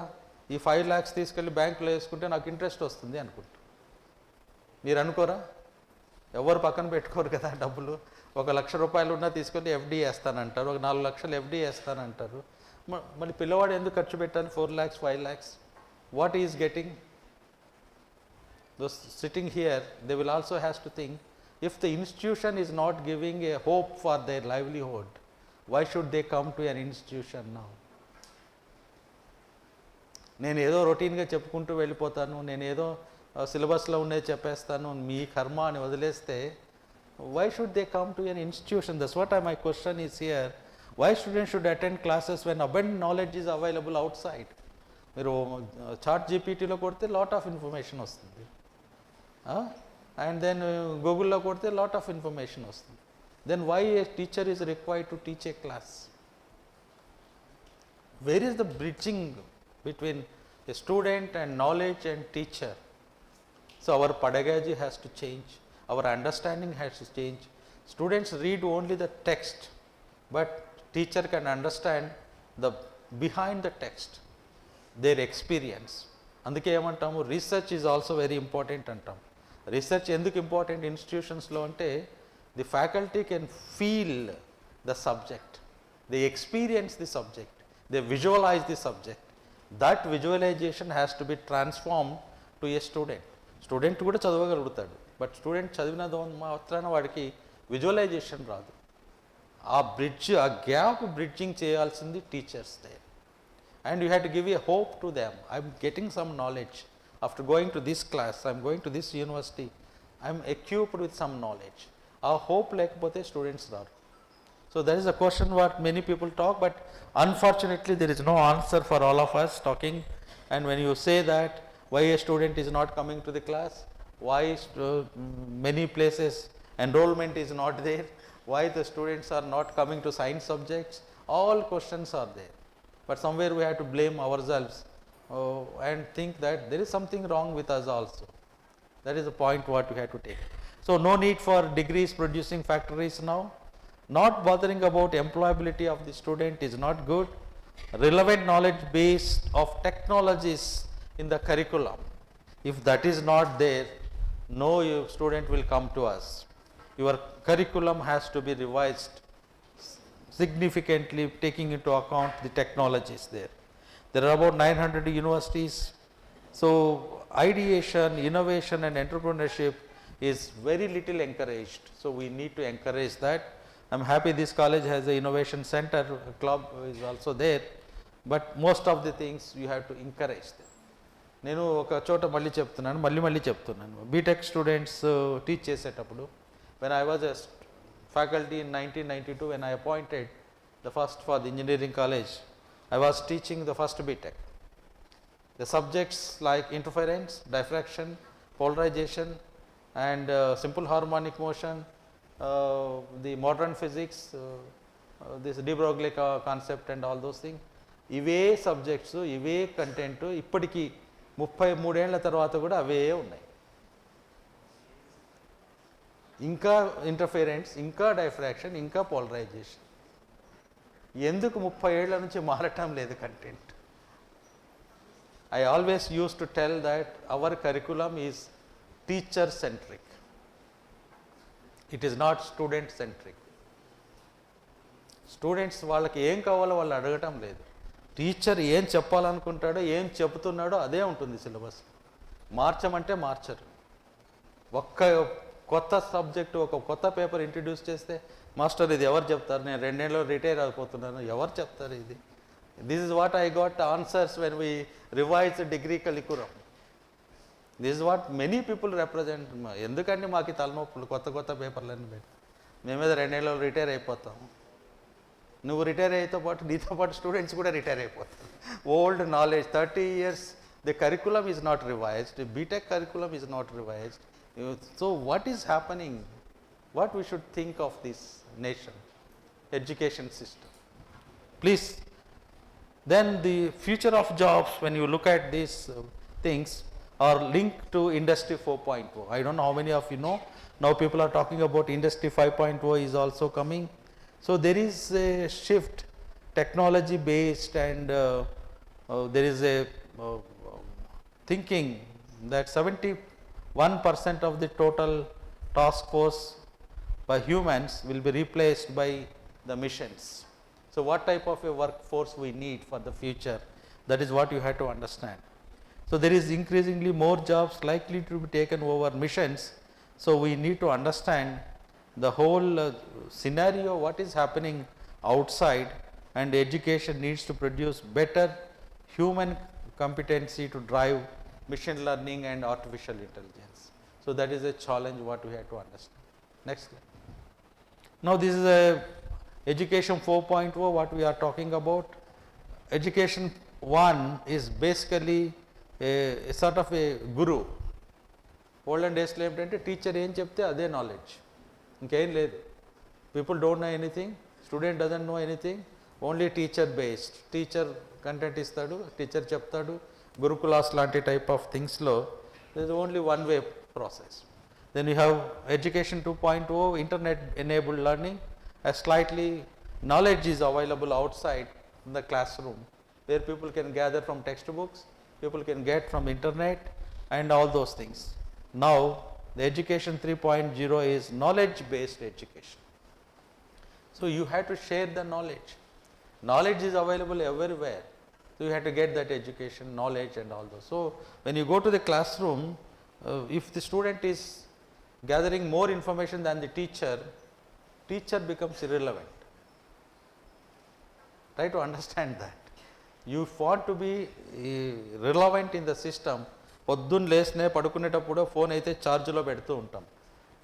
ఈ 5 lakhs తీసుకెళ్ళి బ్యాంకులో వేసుకుంటే నాకు interest వస్తుంది అనుకుంటాం. మీరు అనుకోరా? ఎవరు పక్కన పెట్టుకోరు కదా డబ్బులు. 1 లక్ష రూపాయలు ఉన్నా తీసుకొని ఎఫ్డి వేస్తానంటారు, ఒక 4 లక్షలు ఎఫ్డి వేస్తానంటారు. మళ్ళీ పిల్లవాడు ఎందుకు ఖర్చు పెట్టాలి 4 lakhs, 5 lakhs? What he is getting? Those sitting here, they will also has to think, if the institution is not giving a hope for their livelihood, why should they come to an institution now? నేను ఏదో రొటీన్గా చెప్పుకుంటూ వెళ్ళిపోతాను, నేను ఏదో సిలబస్లో ఉన్నది చెప్పేస్తాను, మీ కర్మ అని వదిలేస్తే, why should they come to an institution? That's what my question is here. Why students should attend classes when abundant knowledge is available outside? మీరు చాట్ జీపీటీలో కొడితే లాట్ ఆఫ్ ఇన్ఫర్మేషన్ వస్తుంది, అండ్ దెన్ గూగుల్లో కొడితే లాట్ ఆఫ్ ఇన్ఫర్మేషన్ వస్తుంది. Then why a teacher is required to teach a class? Where is the bridging between a student and knowledge and teacher? So our pedagogy has to change. our understanding has to change. Students read only the text, but teacher can understand the behind the text, their experience. అందుకే ఏమంటాము, research is also very important అంటాం. Research ఎందుకు important ఇన్స్టిట్యూషన్స్లో అంటే, the faculty can feel the subject, they experience the subject, they visualize the subject. That visualization has to be transform to a student. Student కూడా చదవగలుగుతాడు, but student చదివినదో మాత్రాన వాడికి visualisation రాదు. ఆ బ్రిడ్జ్, ఆ గ్యాప్ బ్రిడ్జింగ్ చేయాల్సింది teachers they. And you have to give a hope to them. I am getting some knowledge. After going to this class, I am going to this university, I am equipped with some knowledge. Our hope lekapothe students raru. So that is a question what many people talk, but unfortunately there is no answer for all of us talking. And when you say that why a student is not coming to the class, why many places enrollment is not there, why the students are not coming to science subjects, all questions are there. But somewhere we have to blame ourselves and think that there is something wrong with us also. That is the point what we have to take. So no need for degrees producing factories now. Not bothering about employability of the student is not good. Relevant knowledge base of technologies in the curriculum, if that is not there, no student will come to us. Your curriculum has to be revised significantly, taking into account the technologies there. There are about 900 universities. So ideation, innovation and entrepreneurship is very little encouraged. So we need to encourage that. I am happy this college has an innovation center, a club is also there, but most of the things you have to encourage them. నేను ఒక చోట మళ్ళీ చెప్తున్నాను, BTech students teach చేసేటప్పుడు, when I was a faculty in 1992, when I appointed the first for the engineering college, I was teaching the first BTech. The subjects like interference, diffraction, polarization and simple harmonic motion, the modern physics, this de Broglie concept and all those things, ఇవే subjects, ఇవే content ఇప్పటికీ 33 ఏళ్ల తర్వాత కూడా అవే ఉన్నాయి. ఇంకా interference, ఇంకా diffraction, ఇంకా పోలరైజేషన్. ఎందుకు 30 ఏళ్ల నుంచి మారటం లేదు content? I always use to tell that hour curriculum is teacher centric, it is not student centric. Students వాళ్ళకి ఏం కావాలో వాళ్ళు అడగటం లేదు. టీచర్ ఏం చెప్పాలనుకుంటాడో, ఏం చెబుతున్నాడో అదే ఉంటుంది సిలబస్. మార్చమంటే మార్చరు. ఒక్క కొత్త సబ్జెక్టు, ఒక కొత్త పేపర్ ఇంట్రడ్యూస్ చేస్తే, మాస్టర్ ఇది ఎవరు చెప్తారు, నేను 2 ఏళ్ళలో రిటైర్ అయిపోతున్నాను, ఎవరు చెప్తారు ఇది? This is what I got answers when we revise degree curriculum. This is what many people represent. ఎందుకంటే మాకు తలనొప్పులు, కొత్త కొత్త పేపర్లన్నీ పెట్టి మేమేదో 2 ఏళ్ళలో రిటైర్ అయిపోతాము. నువ్వు రిటైర్ అయ్యేతో పాటు నీతో పాటు స్టూడెంట్స్ కూడా రిటైర్ అయిపోతారు. Old knowledge 30 years the curriculum is not revised, BTech curriculum is not revised. So what is happening? What we should think of this nation, education system? Please, then the future of jobs, when you look at these things, are linked to Industry 4.0. I don't know how many of you know, now people are talking about Industry 5.0 is also coming. So there is a shift, technology based, and there is a thinking that 71% of the total task force by humans will be replaced by the machines. So what type of a workforce we need for the future, that is what you have to understand. So there is increasingly more jobs likely to be taken over machines. So we need to understand the whole scenario, what is happening outside, and education needs to produce better human competency to drive machine learning and artificial intelligence. So that is a challenge what we have to understand. Next slide. Now this is a education 4.0 what we are talking about. Education 1 is basically a sort of a guru. Olden days లో ఏంటంటే teacher ఏం చెప్తే అదే knowledge, ఇంకేం లేదు. People don't know anything, student doesn't know anything, only teacher based. Teacher content ఇస్తాడు, teacher చెప్తాడు. గురుకులాస్ లాంటి టైప్ ఆఫ్ థింగ్స్లో there is only one way process. Then you have education 2.0, internet enabled learning. A slightly knowledge is available outside in the classroom, where people can gather from textbooks, people can get from internet and all those things. Now the education 3.0 is knowledge based education. So you have to share the knowledge. Knowledge is available everywhere. So you have to get that education, knowledge and all those. So when you go to the classroom, if the student is gathering more information than the teacher, teacher becomes irrelevant. Try to understand that. You want to be relevant in the system. పొద్దున్న లేసినే పడుకునేటప్పుడు phone అయితే ఛార్జ్లో పెడుతూ ఉంటాం.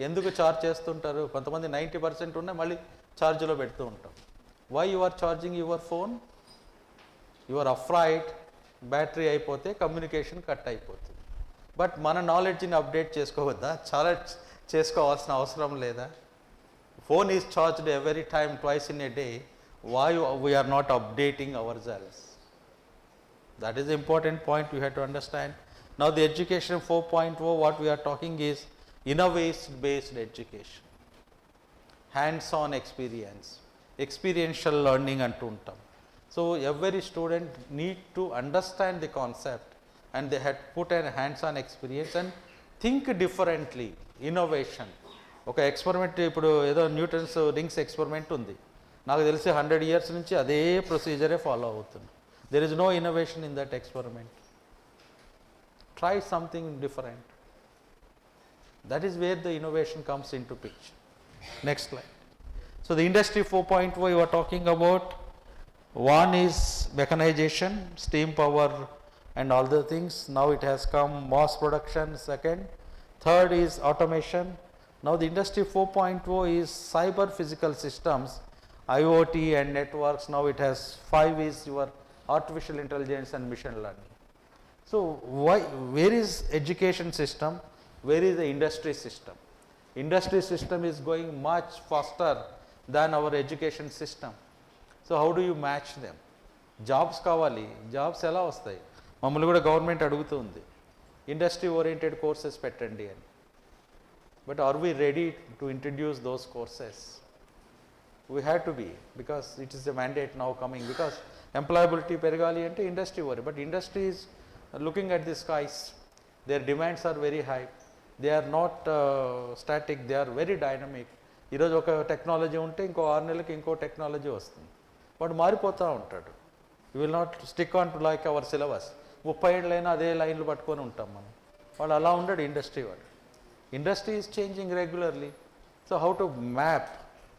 ఎందుకు charge చేస్తుంటారు? కొంతమంది 90% ఉన్నాయి, మళ్ళీ ఛార్జ్లో పెడుతూ ఉంటాం. Why you are charging your phone? You are afraid battery అయిపోతే కమ్యూనికేషన్ కట్ అయిపోతుంది. బట్ మన నాలెడ్జ్ని అప్డేట్ చేసుకోవద్దా? చాలా చేసుకోవాల్సిన అవసరం లేదా? Phone is charged every time, twice in a day. Why we are not updating ourselves? That is the important point you have to understand. Now the education 4.0, what we are talking is innovation based education, hands on experience, experiential learning అంటూ ఉంటాం. So every student need to understand the concept and they had put a hands on experience and think differently. Innovation. ఒక experiment, ఇప్పుడు ఏదో Newton's rings experiment ఉంది, నాకు తెలిసి 100 years నుంచి అదే ప్రొసీజరే ఫాలో అవుతుంది. There is no innovation in that experiment. Try something different. That is where the innovation comes into picture. Next slide. So the industry 4.0 you are talking about, one is mechanization, steam power and all the things. Now it has come mass production, second. Third is automation. Now the industry 4.0 is cyber physical systems, IoT and networks. Now it has 5 is your artificial intelligence and machine learning. So where is education system? Where is the industry system? Industry system is going much faster than our education system. So how do you match them? Jobs కావాలి, jobs ఎలా వస్తాయి? మమ్మల్ని కూడా government అడుగుతుంది industry oriented courses పెట్టండి అని. But are we ready to introduce those courses? We have to be, because it is a mandate now coming, because employability పెరగాలి అంటే ఇండస్ట్రీ ఓరి. But industry is looking at the skies. Their demands are very high. They are not static, they are very dynamic. ఈరోజు ఒక technology ఉంటే ఇంకో 6 నెలలకి ఇంకో technology వస్తుంది. వాడు మారిపోతూ ఉంటాడు. You will not stick on to like our syllabus. 30 ఏళ్ళైనా అదే లైన్లు పట్టుకొని ఉంటాం మనం. వాడు అలా ఉండడు ఇండస్ట్రీ వాడు. Industry is changing regularly. So how to map,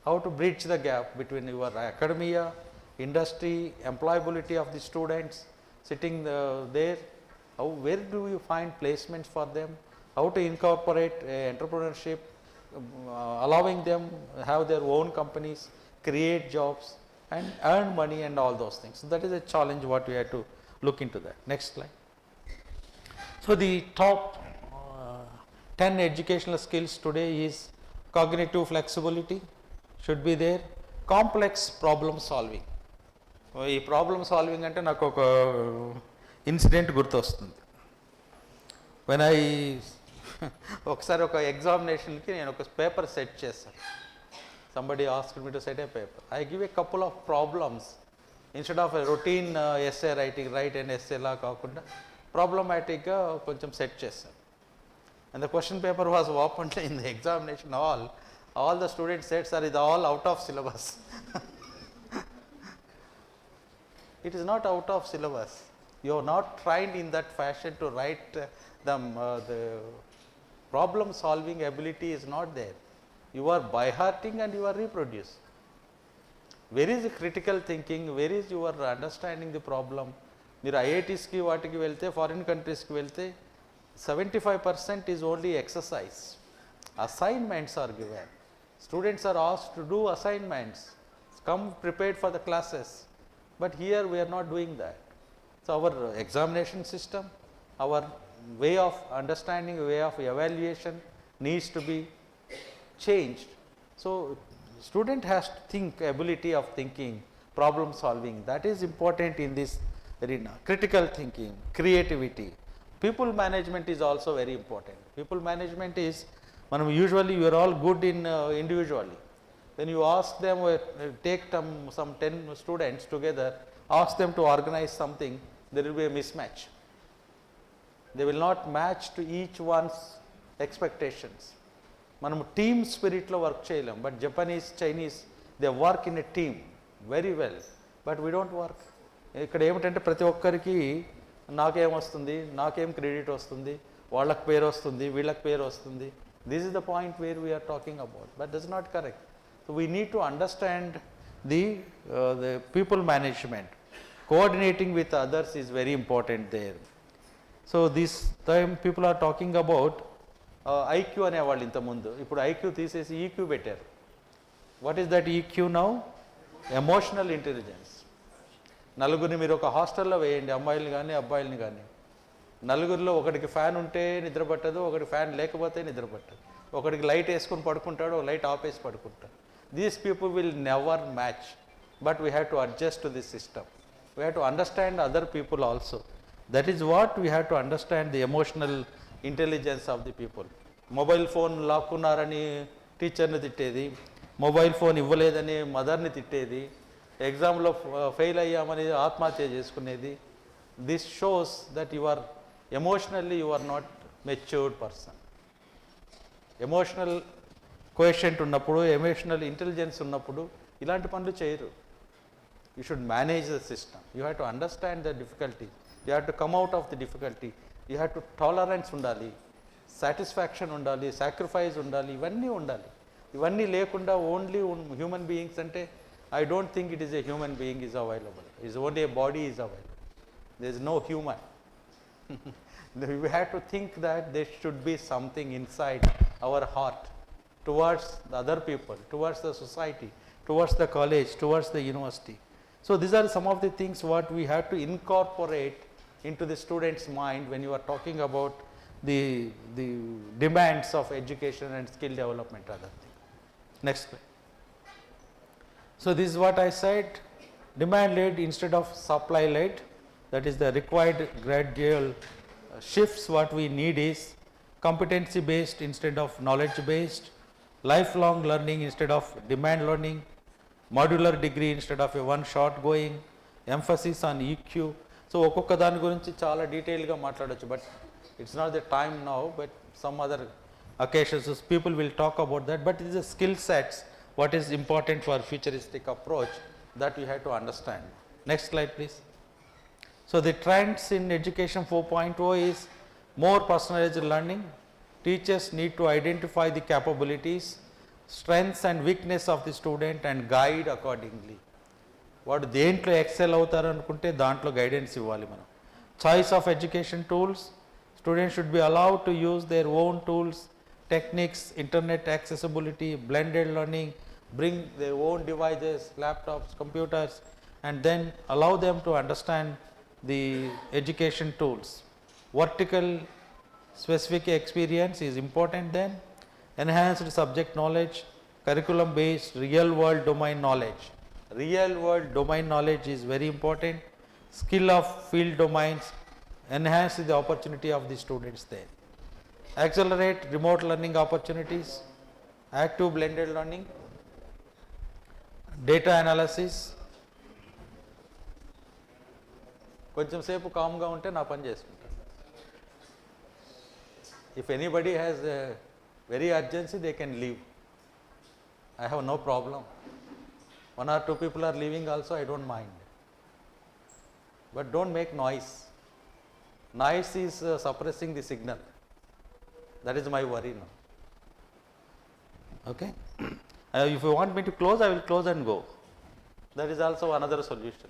how to bridge the gap between your academia, industry, employability of the students sitting there, where do you find placements for them, how to incorporate entrepreneurship, allowing them have their own companies, create jobs and earn money and all those things. So that is a challenge what we have to look into that. Next slide. So the top 10 educational skills today is cognitive flexibility should be there, complex problem solving. ఈ problem solving అంటే నాకు ఒక incident గుర్తొస్తుంది. When I ఒకసారి ఒక ఎగ్జామినేషన్కి నేను ఒక పేపర్ సెట్ చేశాను. Somebody asked me to set a paper. I give a couple of problems instead of routine SA right and ఎస్ఏలా కాకుండా ప్రాబ్లమాటిక్గా కొంచెం సెట్ చేశాను. And the question paper was opened in the examination all the students said, sir, it is all out of syllabus. It is not out of syllabus. You are not trained in that fashion to write the problem solving ability is not there. You are by hearting and you are reproducing. Where is the critical thinking? Where is your understanding the problem? మీరు ఐఐటీస్కి వాటికి వెళ్తే, foreign కంట్రీస్కి వెళ్తే 75% is only exercise. Assignments are given. Students are asked to do assignments, come prepared for the classes. But here we are not doing that. So our examination system, our way of understanding, way of evaluation needs to be changed. So student has to think, ability of thinking, problem solving, that is important in this arena. Critical thinking, creativity. People management is also very important. People management is మనం usually you are all good in individually. When you ask them, take some 10 students together, ask them to organize something, there will be a mismatch. They will not match to each one's expectations. మనము team స్పిరిట్లో work చేయలేం. But Japanese, Chinese, they work in a team very well. But we don't work. ఇక్కడ ఏమిటంటే ప్రతి ఒక్కరికి నాకేమొస్తుంది, నాకేం credit వస్తుంది, వాళ్ళకి పేరు వస్తుంది, వీళ్ళకి పేరు వస్తుంది. This is the point where we're talking about. But that's not correct. So we need to understand the people management. Coordinating with others is very important there. So this time people are talking about IQ అనేవాళ్ళు ఇంతకుముందు. ఇప్పుడు IQ తీసేసి EQ పెట్టారు. What is that EQ now? Emotional intelligence. నలుగురిని మీరు ఒక హాస్టల్లో వేయండి, అమ్మాయిల్ని కానీ అబ్బాయిల్ని కానీ. నలుగురిలో ఒకడికి ఫ్యాన్ ఉంటే నిద్ర పట్టదు, ఒకటి ఫ్యాన్ లేకపోతే నిద్ర పట్టదు. ఒకడికి లైట్ వేసుకొని పడుకుంటాడు, ఒక లైట్ ఆఫ్ వేసి పడుకుంటాడు. These people will never match. But we have to adjust to this system. We have to understand other people also. That is what we have to understand the emotional intelligence of the people. Mobile phone లాక్కున్నారని టీచర్ని తిట్టేది, mobile phone ఇవ్వలేదని మదర్ని తిట్టేది, ఎగ్జామ్లో fail అయ్యామని ఆత్మహత్య చేసుకునేది. This shows that you are emotionally you are not matured person. Emotional quotient ఉన్నప్పుడు, ఎమోషనల్ ఇంటెలిజెన్స్ ఉన్నప్పుడు ఇలాంటి పనులు చేయరు. You should manage the system. You have to understand the difficulty. You have to come out of the difficulty. You have to tolerance ఉండాలి, satisfaction ఉండాలి, sacrifice ఉండాలి, ఇవన్నీ ఉండాలి. ఇవన్నీ లేకుండా ఓన్లీ హ్యూమన్ బీయింగ్స్ అంటే I don't think it is a human being is available. Is only a body is available. There is no human. We have to think that there should be something inside our heart towards the other people, towards the society, towards the college, towards the university. So these are some of the things what we have to incorporate into the student's mind when you are talking about the demands of education and skill development, other thing. Next slide. So this is what I said, demand led instead of supply led. That is the required gradual shifts. What we need is competency based instead of knowledge based, lifelong learning instead of demand learning, modular degree instead of a one shot going, emphasis on EQ. So ఒక్కొక్క దాని గురించి చాలా డీటెయిల్గా మాట్లాడచ్చు, but it's not the time now. But some other occasions people will talk about that. But it is a skill sets what is important for futuristic approach that you have to understand. Next slide please. So the trends in education 4.0 is more personalized learning. Teachers need to identify the capabilities, strengths and weakness of the student and guide accordingly. వాడు దేంట్లో XL అవుతారు అనుకుంటే దాంట్లో guidance ఇవ్వాలి మనం. Choice of education tools. Students should be allowed to use their own tools, techniques, internet accessibility, blended learning, bring their own devices, laptops, computers, and then allow them to understand the education tools. Vertical specific experience is important then. Enhanced subject knowledge, curriculum based real world domain knowledge. Real world domain knowledge is very important. Skill of field domains, enhance the opportunity of the students there. Accelerate remote learning opportunities, active blended learning, data analysis. కొంచెం సేపు కామ్గా ఉంటే నా పని చేసుకుంటాను. If anybody has a very urgency, they can leave. I have no problem. One or two people are leaving also, I don't mind. But don't make noise. Noise is suppressing the signal. That is my worry now. Okay. If you want me to close, I will close and go. That is also another solution.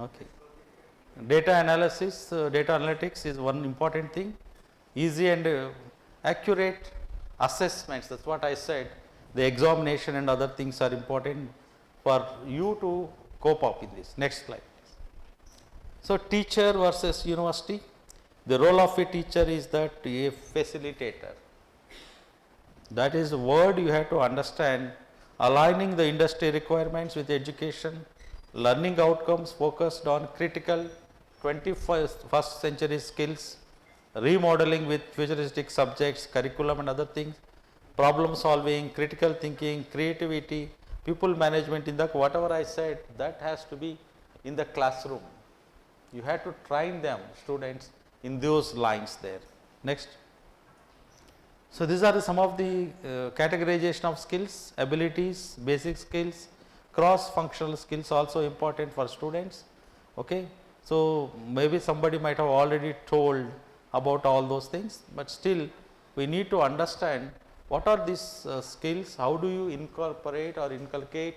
Okay. Data analysis, data analytics is one important thing. Easy and accurate assessments. That's what I said. The examination and other things are important for you to cope up in this. Next slide. So teacher versus university. The role of a teacher is that a facilitator. That is the word you have to understand. Aligning the industry requirements with education, learning outcomes focused on critical 21st century skills, remodeling with futuristic subjects, curriculum and other things, problem solving, critical thinking, creativity, people management, in the whatever I said, that has to be in the classroom. You have to train them, students, in those lines there. Next. So, these are some of the categorization of skills, abilities, basic skills, cross functional skills also important for students. Okay. So, maybe somebody might have already told about all those things, but still we need to understand what are these skills, how do you incorporate or inculcate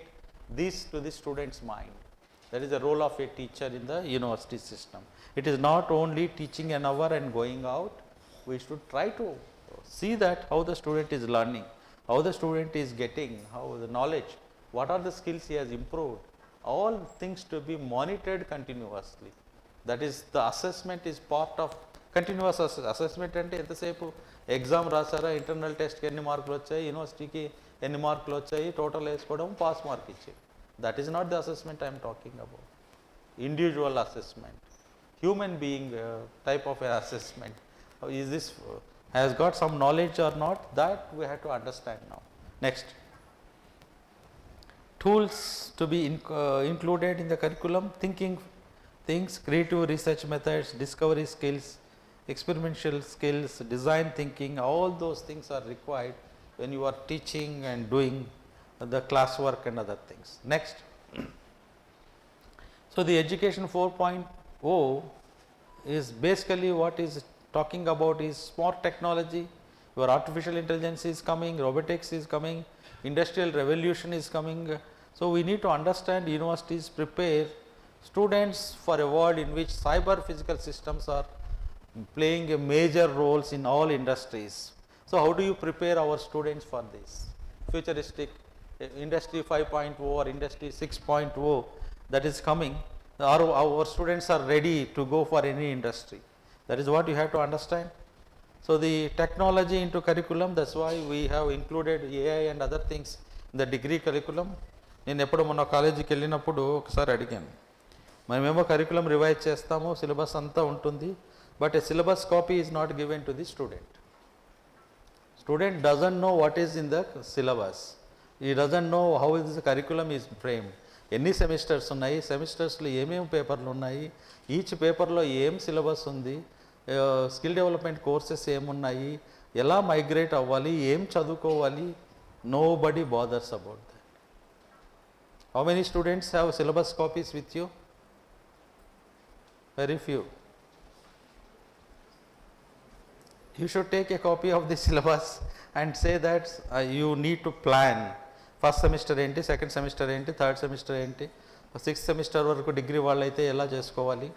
these to the student's mind. That is the role of a teacher in the university system. It is not only teaching an hour and going out, we should try to see that how the student is learning, how the student is getting, how the knowledge, what are the skills he has improved, all things to be monitored continuously. That is, the assessment is part of continuous assessment. అంటే ఎంతసేపు exam రాసారా, internal టెస్ట్కి ఎన్ని మార్కులు వచ్చాయి, యూనివర్సిటీకి ఎన్ని మార్కులు వచ్చాయి, టోటల్ వేసుకోవడం, పాస్ మార్క్ ఇచ్చేది. That is not the assessment I am talking about. Individual assessment, human being type of assessment. Is this has got some knowledge or not, that we have to understand now. Next. Tools to be included in the curriculum, thinking things, creative research methods, discovery skills, experimental skills, design thinking, all those things are required when you are teaching and doing the classwork and other things. Next. So, the education 4.0 is basically what is talking about is smart technology, your artificial intelligence is coming, robotics is coming, industrial revolution is coming. So, we need to understand universities prepare students for a world in which cyber physical systems are playing a major roles in all industries. So, how do you prepare our students for this futuristic industry 5.0 or industry 6.0 that is coming? Our students are ready to go for any industry. That is what you have to understand. So, the technology into curriculum, that is why we have included AI and other things in the degree curriculum. నేను ఎప్పుడు మొన్న కాలేజీకి వెళ్ళినప్పుడు ఒకసారి అడిగాను, మనమేమో curriculum revise చేస్తాము, syllabus అంతా ఉంటుంది, but a syllabus copy is not given to the student. Student doesn't know what is in the syllabus, he doesn't know how is the curriculum is frame, ఎన్ని సెమిస్టర్స్ ఉన్నాయి, సెమిస్టర్స్లో ఏమేమి పేపర్లు ఉన్నాయి, each పేపర్లో ఏం సిలబస్ ఉంది, స్కిల్ డెవలప్మెంట్ కోర్సెస్ ఏమున్నాయి, ఎలా మైగ్రేట్ అవ్వాలి, ఏం చదువుకోవాలి, nobody bothers about that. How many students have syllabus copies with you? Very few. You should take a copy of the syllabus and say that you need to plan. First semester enti, second semester enti, third semester enti, sixth semester varaku degree vallaithe ela chesukovali.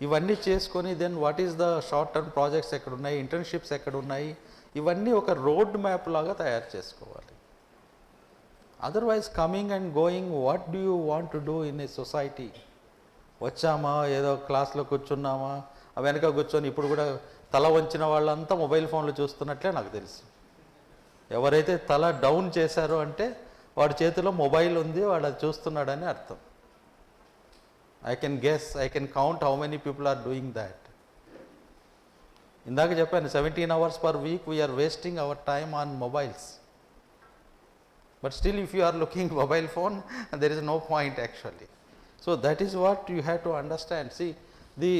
ఇవన్నీ చేసుకొని then what is the short term projects ఎక్కడ ఉన్నాయి, internships ఎక్కడ ఉన్నాయి, ఇవన్నీ ఒక road map లాగా తయారు చేసుకోవాలి. Otherwise coming and going, what do you want to do in a society? వచ్చామా, ఏదో క్లాస్లో కూర్చున్నామా, వెనక కూర్చొని ఇప్పుడు కూడా తల వంచిన వాళ్ళంతా మొబైల్ ఫోన్లు చూస్తున్నట్లే నాకు తెలుసు. ఎవరైతే తల డౌన్ చేశారో అంటే వాడి చేతిలో మొబైల్ ఉంది, వాడు అది చూస్తున్నాడని అర్థం. I can guess, I can count how many people are doing that. ఇందాక చెప్పాను 17 hours per week we are wasting our time on mobiles. But still if you are looking mobile phone, there is no point actually. So that is what you have to understand. See, the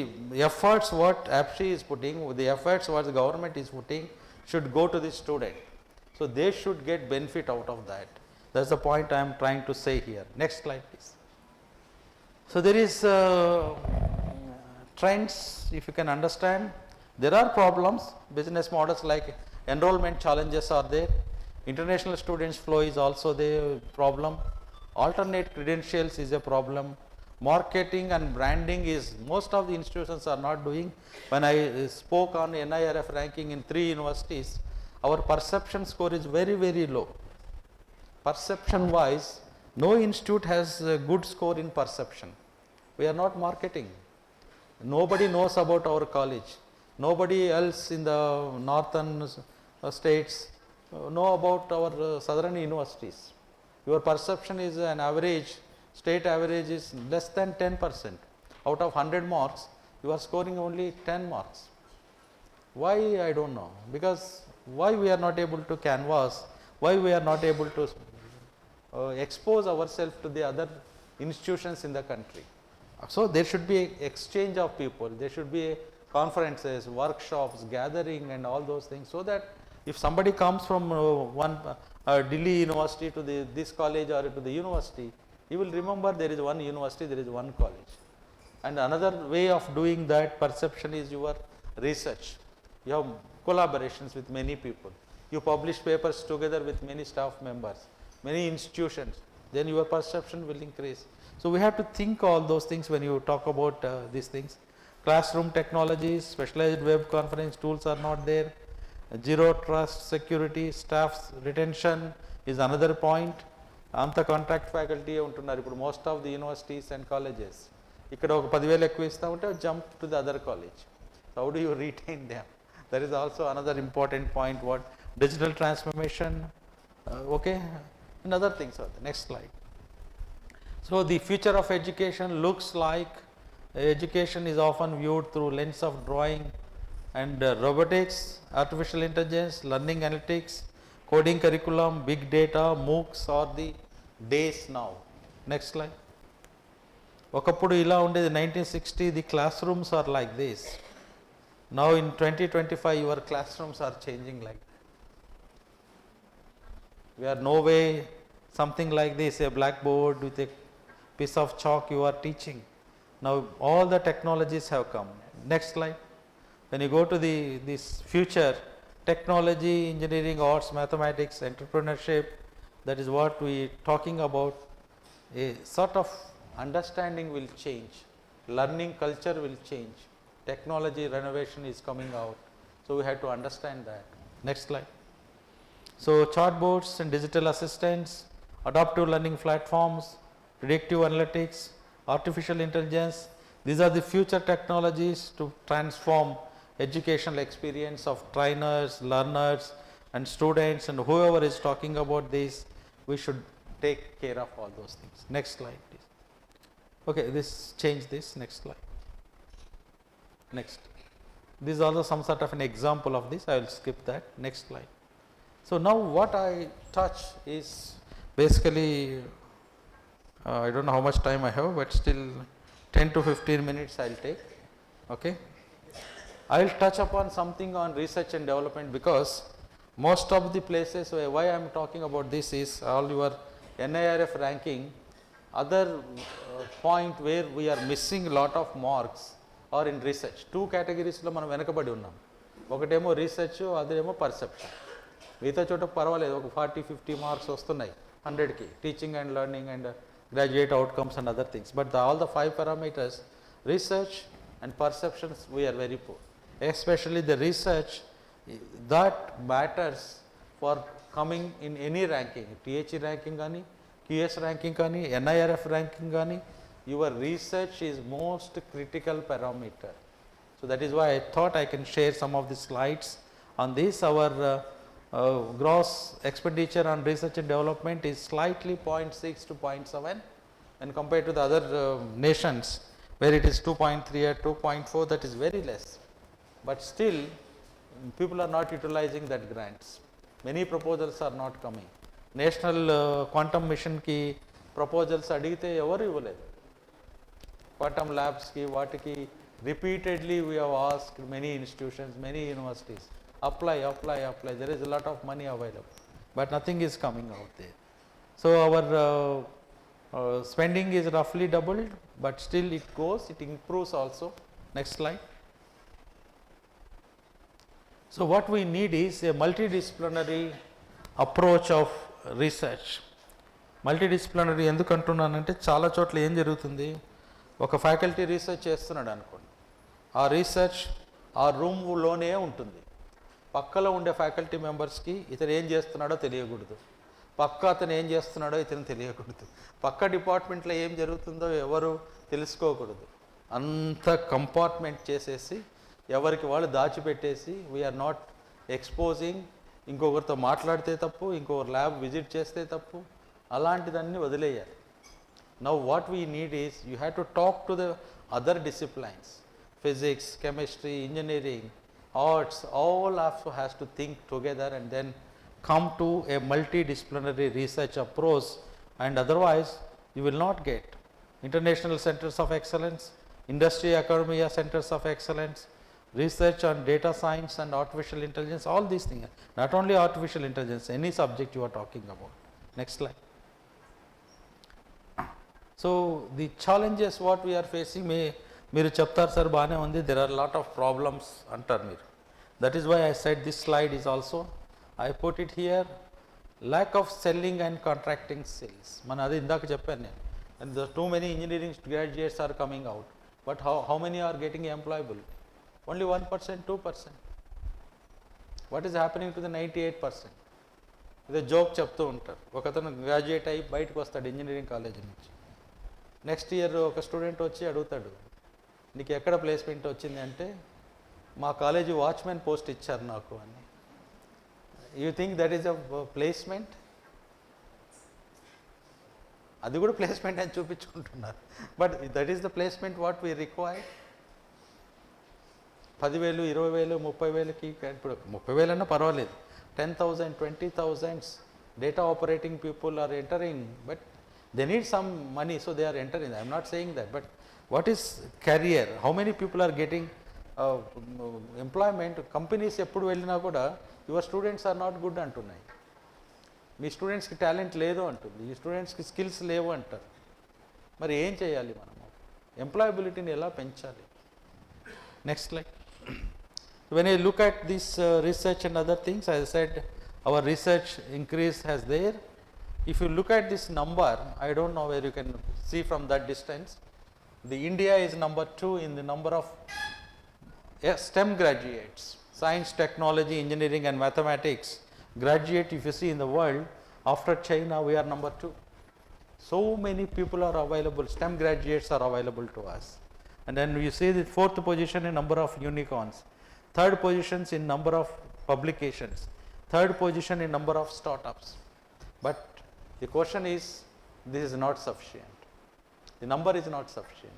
efforts what APSHI is putting, the efforts what the government is putting should go to the student. So they should get benefit out of that. That's the point I am trying to say here. Next slide please. So there is trends, if you can understand. There are problems, business models like enrollment challenges are there, international students flow is also the problem, alternate credentials is a problem, marketing and branding is most of the institutions are not doing. When I spoke on NIRF ranking in 3 universities, our perception score is very, very low. Perception wise, no institute has a good score in perception. We are not marketing. Nobody knows about our college. Nobody else in the northern states know about our southern universities. Your perception is an average, state average is less than 10%. Out of 100 marks, you are scoring only 10 marks. Why, I don't know, because why we are not able to canvas, why we are not able to expose ourselves to the other institutions in the country. So there should be a exchange of people, there should be conferences, workshops, gathering and all those things, so that if somebody comes from one Delhi University to this college or to the university, he will remember there is one university, there is one college. And another way of doing that perception is your research. You have collaborations with many people, you publish papers together with many staff members, many institutions, then your perception will increase. So we have to think all those things when you talk about these things. Classroom technologies, specialized web conference tools are not there. Zero trust security, staff's retention is another point. Anta contract faculty untunnaru ippudu most of the universities and colleges. Ikkada oka 10,000 ekku ista unte jump to the other college. So how do you retain them? That is also another important point. What digital transformation, okay, and other things are there. Next slide. So the future of education looks like education is often viewed through lens of drawing and robotics, artificial intelligence, learning analytics, coding curriculum, big data, MOOCs are the days now. Next slide. ఒకప్పుడు ఇలా ఉండేది 1960, the classrooms are like this. Now in 2025 your classrooms are changing like that. We are no way something like this, a blackboard with a piece of chalk you are teaching. Now all the technologies have come. Next slide. When you go to this future, technology, engineering, arts, mathematics, entrepreneurship, that is what we talking about. A sort of understanding will change, learning culture will change, technology renovation is coming out, so we have to understand that. Next slide. So chatbots and digital assistants, adaptive learning platforms, predictive analytics, artificial intelligence, these are the future technologies to transform educational experience of trainers, learners and students, and whoever is talking about this, we should take care of all those things. Next slide please. Okay, this change this. Next slide. Next. This is also some sort of an example of this, I will skip that. Next slide. So now what I touch is basically I don't know how much time I have, but still 10 to 15 minutes I will take. Okay. I will touch upon something on research and development, because most of the places why I am talking about this is all your NIRF ranking. Other point where we are missing lot of marks or in research. Two categories lo మనం వెనకబడి ఉన్నాం. ఒకటేమో research, అదేమో perception. మిగతా చోట పర్వాలేదు, ఒక 40-50 marks వస్తున్నాయి 100కి, teaching and learning and graduate outcomes and other things. But all the 5 parameters, research and perceptions, we are very poor. Especially the research that matters for coming in any ranking, THE ranking కానీ, QS ranking కానీ, NIRF ranking కానీ, your research is most critical parameter. So that is why I thought I can share some of the slides on this. Our gross expenditure on research and development is slightly 0.6 to 0.7 when compared to the other nations where it is 2.3 or 2.4, that is very less. But still people are not utilizing that grants. Many proposals are not coming. National quantum mission ki proposals అడిగితే ఎవరు ఇవ్వలేదు. quantum labs ki వాటికి repeatedly we have asked many institutions, many universities, apply. There is a lot of money available, but nothing is coming out there. So our spending is roughly doubled, but still it goes, it improves also. Next slide. So what we need is a multidisciplinary approach of research. Multidisciplinary ఎందుకు అంటున్నానంటే చాలా చోట్ల ఏం జరుగుతుంది, ఒక faculty research చేస్తున్నాడు అనుకోండి, ఆ రీసెర్చ్ ఆ రూమ్లోనే ఉంటుంది. పక్కలో ఉండే ఫ్యాకల్టీ మెంబర్స్కి ఇతను ఏం చేస్తున్నాడో తెలియకూడదు, పక్క అతను ఏం చేస్తున్నాడో ఇతను తెలియకూడదు, పక్క డిపార్ట్మెంట్లో ఏం జరుగుతుందో ఎవరు తెలుసుకోకూడదు. అంత కంపార్ట్మెంట్ చేసేసి ఎవరికి వాళ్ళు దాచిపెట్టేసి వీఆర్ నాట్ ఎక్స్పోజింగ్. ఇంకొకరితో మాట్లాడితే తప్పు, ఇంకొకరు ల్యాబ్ విజిట్ చేస్తే తప్పు, అలాంటిదన్నీ వదిలేయాలి. Now what we need is you have to talk to the other disciplines, physics, chemistry, engineering, arts, all also has to think together and then come to a multidisciplinary research approach, and otherwise you will not get international centers of excellence, industry academia centers of excellence, research on data science and artificial intelligence, all these things, not only artificial intelligence, any subject you are talking about. Next slide. So, the challenges what we are facing, మీరు చెప్తారు sir బాగానే ఉంది, there are lot of problems అంటారు మీరు. That is why I said this slide is also, I put it here, lack of selling and contracting sales. మన అది ఇందాక చెప్పాను నేను, and the too many engineering graduates are coming out, but how many are getting employable? Only 1%, 2%. What is happening to the 98%? ఇదే joke చెప్తూ ఉంటారు, ఒకతను graduate అయ్యి బయటకు వస్తాడు ఇంజనీరింగ్ కాలేజీ నుంచి, నెక్స్ట్ ఇయర్ ఒక స్టూడెంట్ వచ్చి అడుగుతాడు, నీకు ఎక్కడ ప్లేస్మెంట్ వచ్చింది అంటే, మా కాలేజీ వాచ్మెన్ పోస్ట్ ఇచ్చారు నాకు అని. You think that is a placement? అది కూడా ప్లేస్మెంట్ అని చూపించుకుంటున్నారు, but that is the placement what we require. 10,000, 20,000, 30,000కి, ఇప్పుడు 30,000 అన్నా పర్వాలేదు, 10,000, 20,000 data operating people are entering, but they need some money, so they are entering. I am not saying that, but what is career? How many people are getting employment? Companies ఎప్పుడు వెళ్ళినా కూడా your students are not good అంటున్నాయి, మీ స్టూడెంట్స్కి talent లేదు అంటుంది, ఈ స్టూడెంట్స్కి స్కిల్స్ లేవు అంటారు. మరి ఏం చేయాలి మనము? ఎంప్లాయబిలిటీని ఎలా పెంచాలి? Next slide. When I look at this research and other things, as I said, our research increase has there. If you look at this number, I don't know where you can see from that distance, the India is number 2 in the number of STEM graduates, science, technology, engineering and mathematics graduate. If you see in the world, after China we are number 2. So many people are available, STEM graduates are available to us. And then you see the 4th position in number of unicorns, 3rd positions in number of publications, 3rd position in number of startups. But the question is, this is not sufficient. The number is not sufficient.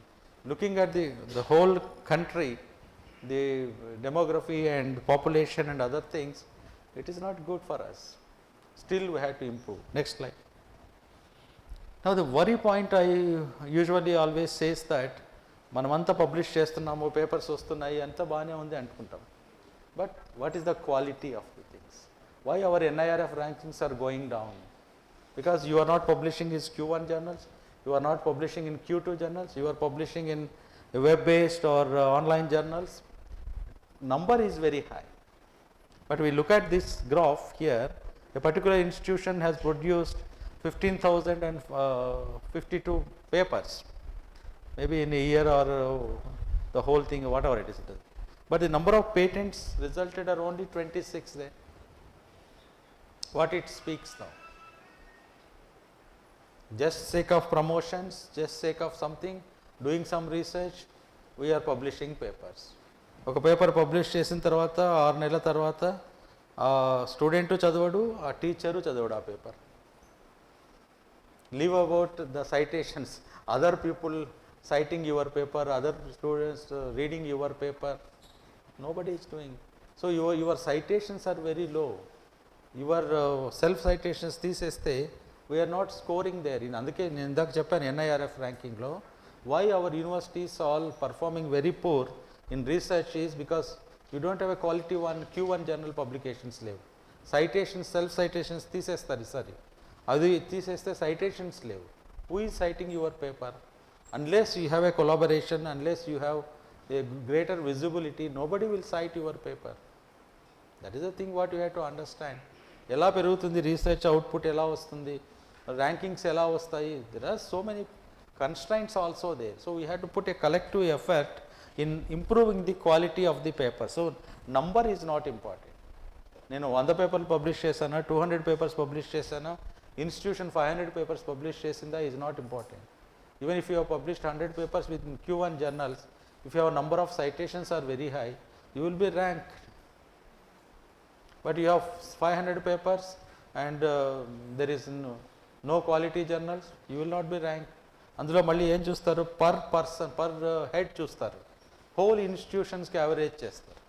Looking at the whole country, the demography and population and other things, it is not good for us. Still we have to improve. Next slide. Now the worry point I usually always says that, మనమంతా publish చేస్తున్నాము, papers వస్తున్నాయి, అంతా బాగానే ఉంది అనుకుంటాం, but what is the quality of the things? Why our NIRF rankings are going down? Because you are not publishing in Q1 journals, you are not publishing in Q2 journals, you are publishing in web-based or online journals. Number is very high. But we look at this graph here, a particular institution has produced 15,052 papers, maybe in a year or the whole thing, whatever it is. But the number of patents resulted are only 26 there. What it speaks now? Just sake of promotions, just sake of something, doing some research, we are publishing papers. ఒక paper publish చేసిన తర్వాత 6 నెలల తర్వాత ఆ student చదవడు, ఆ teacher చదవడు ఆ paper. Leave about the citations, other people citing your paper, other students reading your paper, nobody is doing. So your citations are very low, your self citations తీసేస్తే we are not scoring there. అందుకే నేను ఇందాక చెప్పాను NIRF ranking లో why our universities all performing very poor in research is because you don't have a quality Q1 journal publications లేవు, citations, self citations తీసేస్తారు, సరే అది తీసేస్తే citations లేవు. Who is citing your paper? Unless you have a collaboration, unless you have a greater visibility, nobody will cite your paper. That is the thing what you have to understand. ఎలా పెరుగుతుంది research output, ఎలా వస్తుంది rankings, ఎలా వస్తాయి? There are so many constraints also there. So we have to put a collective effort in improving the quality of the paper. So number is not important. నేను 100 పేపర్లు publish చేశానా, 200 papers publish చేశానా, institution 500 papers publish చేసిందా is not important. Even if you have published 100 papers within Q1 journals, if your number of citations are very high, you will be ranked. But you have 500 papers and there is no quality journals, you will not be ranked. అందులో మళ్ళీ ఏం చూస్తారు? Per person, per head చూస్తారు, whole ఇన్స్టిట్యూషన్స్కి average చేస్తారు.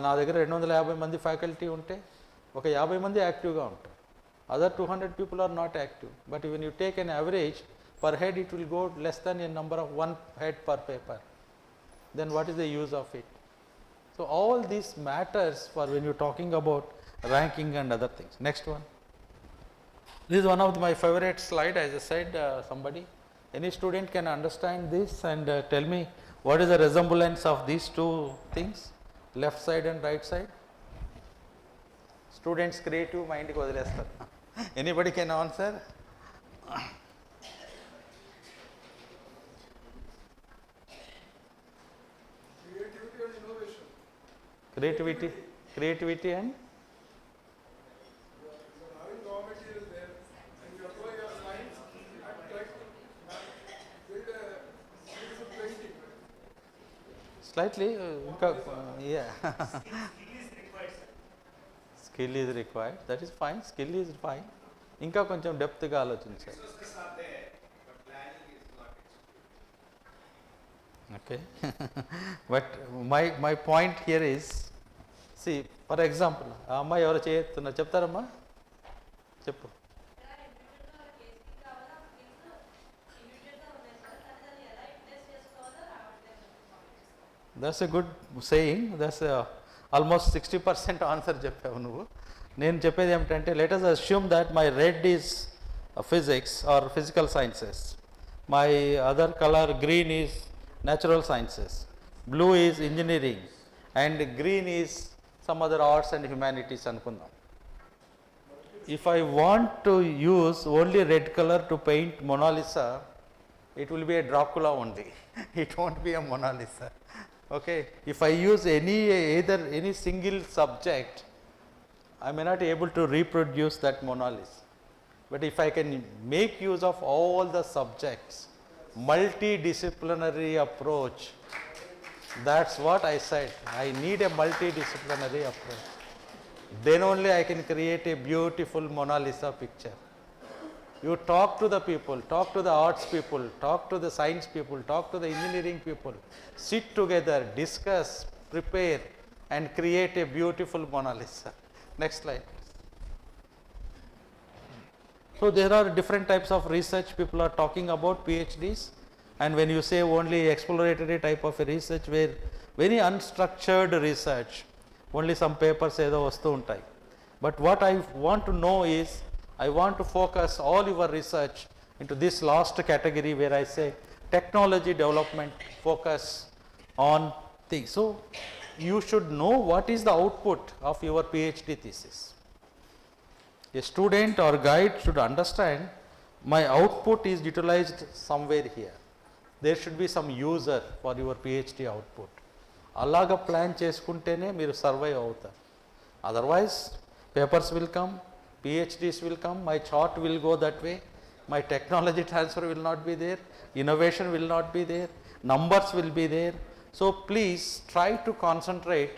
నా దగ్గర 250 మంది faculty ఉంటే ఒక 50 మంది యాక్టివ్గా ఉంటారు. Other 200 people are not active. But when you take an average, per head it will go less than a number of 1 head per paper. Then what is the use of it? So all these matters for when you're talking about ranking and other things. Next one. This is one of my favorite slide. As I said, somebody, any student can understand this and tell me what is the resemblance of these two things, left side and right side. Students creative mind కి వదిలేస్తారు. Anybody can answer? Creativity and slightly yeah. Skill is required. That is fine. Skill is fine. ఇంకా కొంచెం డెప్త్గా ఆలోచించాలి. Okay. But my point here is, see, for example, ఆ అమ్మాయి ఎవరు చేస్తున్నారు చెప్తారమ్మా, చెప్పు. That's a good saying. That's almost 60% answer చెప్పావు నువ్వు. నేను చెప్పేది ఏమిటంటే, let us assume that my red is physics or physical sciences, my other color green is natural sciences, blue is engineering, and green is some other arts and humanities అనుకుందాం. If I want to use only red color to paint Mona Lisa, it will be a Dracula only. It won't be a Mona Lisa. Okay. If I use either any single subject, I may not be able to reproduce that Mona Lisa. But if I can make use of all the subjects, multidisciplinary approach, that's what I said. I need a multidisciplinary approach. Then only I can create a beautiful Mona Lisa picture. You talk to the people, talk to the arts people, talk to the science people, talk to the engineering people, sit together, discuss, prepare, and create a beautiful Mona Lisa. Next slide. So there are different types of research people are talking about, PhDs, and when you say only exploratory type of a research, where very unstructured research, only some papers edo vastu untai. But what I want to know is, I want to focus all your research into this last category where I say technology development, focus on things. So you should know what is the output of your PhD thesis. A student or guide should understand my output is utilized somewhere here. There should be some user for your PhD output. అలాగా plan చేసుకుంటేనే మీరు survive అవుతారు. Otherwise papers will come, PhDs will come, my chart will go that way, my technology transfer will not be there, innovation will not be there, numbers will be there. So please try to concentrate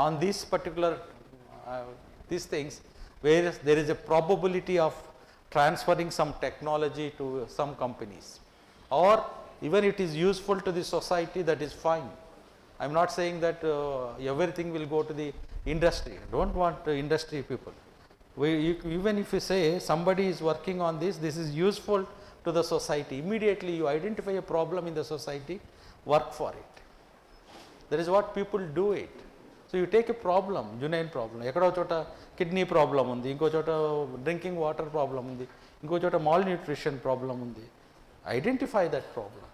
on these particular these things where there is a probability of transferring some technology to some companies, or even it is useful to the society, that is fine. I am not saying that everything will go to the industry. I don't want industry people. Even if you say somebody is working on this, this is useful to the society, immediately you identify a problem in the society, work for it. That is what people do it. So you take a problem, genuine problem, ekkado chota kidney problem undi, inko chota drinking water problem undi, inko chota malnutrition problem undi, identify that problem,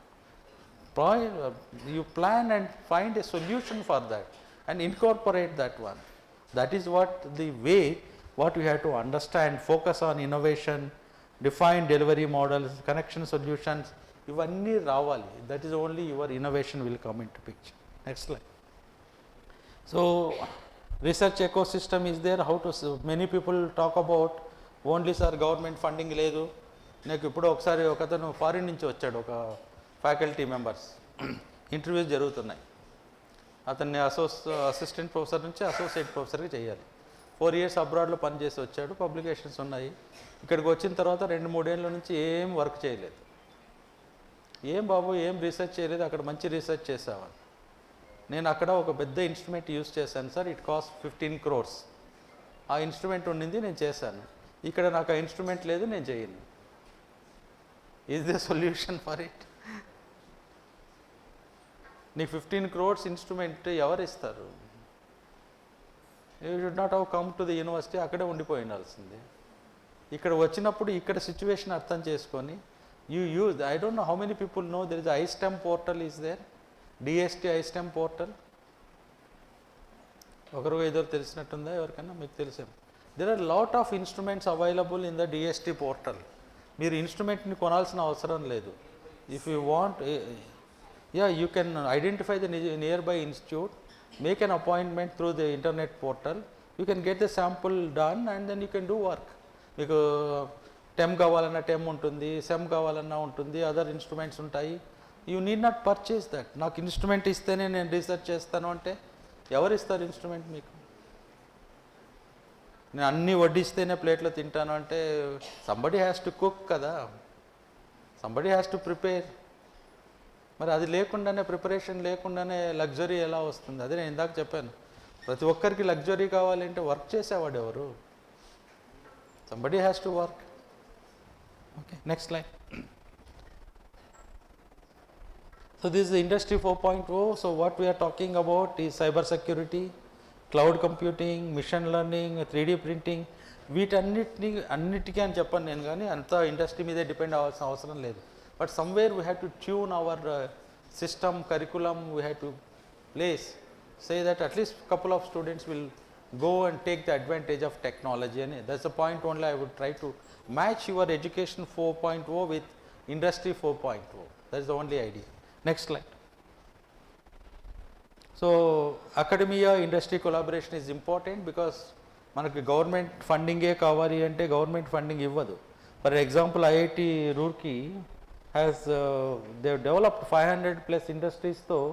you plan and find a solution for that and incorporate that one. That is what the way what we have to understand, focus on innovation, define delivery models, connection solutions, ivanni ravali. That is only your innovation will come into picture. Next slide. So research ecosystem is there. How to, many people talk about only sir government funding ledu. నాకు ఇప్పుడు ఒకసారి ఒకతను foreign నుంచి వచ్చాడు, ఒక faculty members interviews జరుగుతున్నాయి. అతన్ని assistant professor నుంచి అసోసియేట్ ప్రొఫెసర్గా చేయాలి. 4 years అబ్రాడ్లో పనిచేసి వచ్చాడు, పబ్లికేషన్స్ ఉన్నాయి. ఇక్కడికి వచ్చిన తర్వాత 2-3 ఏళ్ళ నుంచి ఏం వర్క్ చేయలేదు. ఏం బాబు ఏం రీసెర్చ్ చేయలేదు, అక్కడ మంచి రీసెర్చ్ చేసావని. నేను అక్కడ ఒక పెద్ద ఇన్స్ట్రుమెంట్ యూస్ చేశాను సార్, ఇట్ కాస్ట్ 15 crores. ఆ ఇన్స్ట్రుమెంట్ ఉండింది, నేను చేశాను. ఇక్కడ నాకు ఆ ఇన్స్ట్రుమెంట్ లేదు, నేను చేయను. Is the solution for it? నీకు 15 crores ఇన్స్ట్రుమెంట్ ఎవరు ఇస్తారు? You should not have come to the university, అక్కడే ఉండిపోయి ఉండాల్సిందే. ఇక్కడ వచ్చినప్పుడు ఇక్కడ సిచ్యువేషన్ అర్థం చేసుకొని you use, I don't know how many people know there is ISTEM portal is there, DST ISTEM portal. ఒకరు ఏదో తెలిసినట్టుందా ఎవరికైనా? మీకు తెలిసాం. There are lot of instruments available in the DST portal. మీరు ఇన్స్ట్రుమెంట్ని కొనాల్సిన అవసరం లేదు. If you want, you can identify the near by institute, make an appointment through the internet portal, you can get the sample done and then you can do work. మీకు టెమ్ కావాలన్నా టెమ్ ఉంటుంది, sem కావాలన్నా ఉంటుంది, అదర్ ఇన్స్ట్రుమెంట్స్ ఉంటాయి. You need not purchase that. నాకు instrument ఇస్తేనే నేను research చేస్తాను అంటే ఎవరు ఇస్తారు ఇన్స్ట్రుమెంట్ మీకు? నేను అన్నీ వడ్డిస్తేనే ప్లేట్లో తింటాను అంటే సంబడి హ్యాస్ టు కుక్ కదా, సంబడి హ్యాస్ టు ప్రిపేర్. మరి అది లేకుండానే, ప్రిపరేషన్ లేకుండానే లగ్జరీ ఎలా వస్తుంది? అదే నేను ఇందాక చెప్పాను, ప్రతి ఒక్కరికి లగ్జరీ కావాలంటే వర్క్ చేసేవాడు ఎవరు? Somebody has to work. Okay, next slide. So this is industry 4.0. So what we are talking about ఈ cyber security, cloud computing, machine learning, 3D printing. అన్నిటికీ అని చెప్పాను నేను, కానీ అంతా ఇండస్ట్రీ మీదే డిపెండ్ అవ్వాల్సిన అవసరం లేదు. But somewhere we had to tune our system, curriculum, we had to place, say that at least couple of students will go and take the advantage of technology. And that's the point only I would try to match your education 4.0 with industry 4.0. That's the only idea. Next slide. So academia industry collaboration is important because మనకి government ఫండింగే కావాలి అంటే government funding ఇవ్వదు. For example IIT Roorkee has they've developed 500 plus industries, though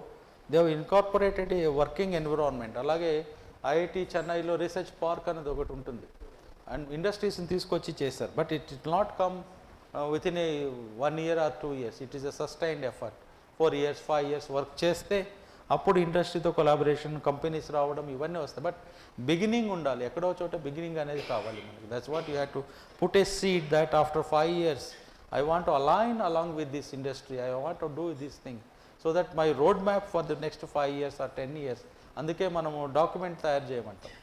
they have incorporated a working environment. అలాగే IIT చెన్నైలో research park అనేది ఒకటి ఉంటుంది, and ఇండస్ట్రీస్ని తీసుకొచ్చి చేశారు. But it will not come with in a 1 year or 2 years. It is a sustained effort. 4 years 5 years work చేస్తే అప్పుడు ఇండస్ట్రీతో collaboration, companies రావడం, ఇవన్నీ వస్తాయి. బట్ బిగినింగ్ ఉండాలి, ఎక్కడో చోట బిగినింగ్ అనేది కావాలి మనకి. That's what you have to put a seed that after 5 years I want to align along with this industry, I want to do this thing, so that my roadmap for the next 5 years or 10 years. అందుకే మనము document తయారు చేయమంటాం.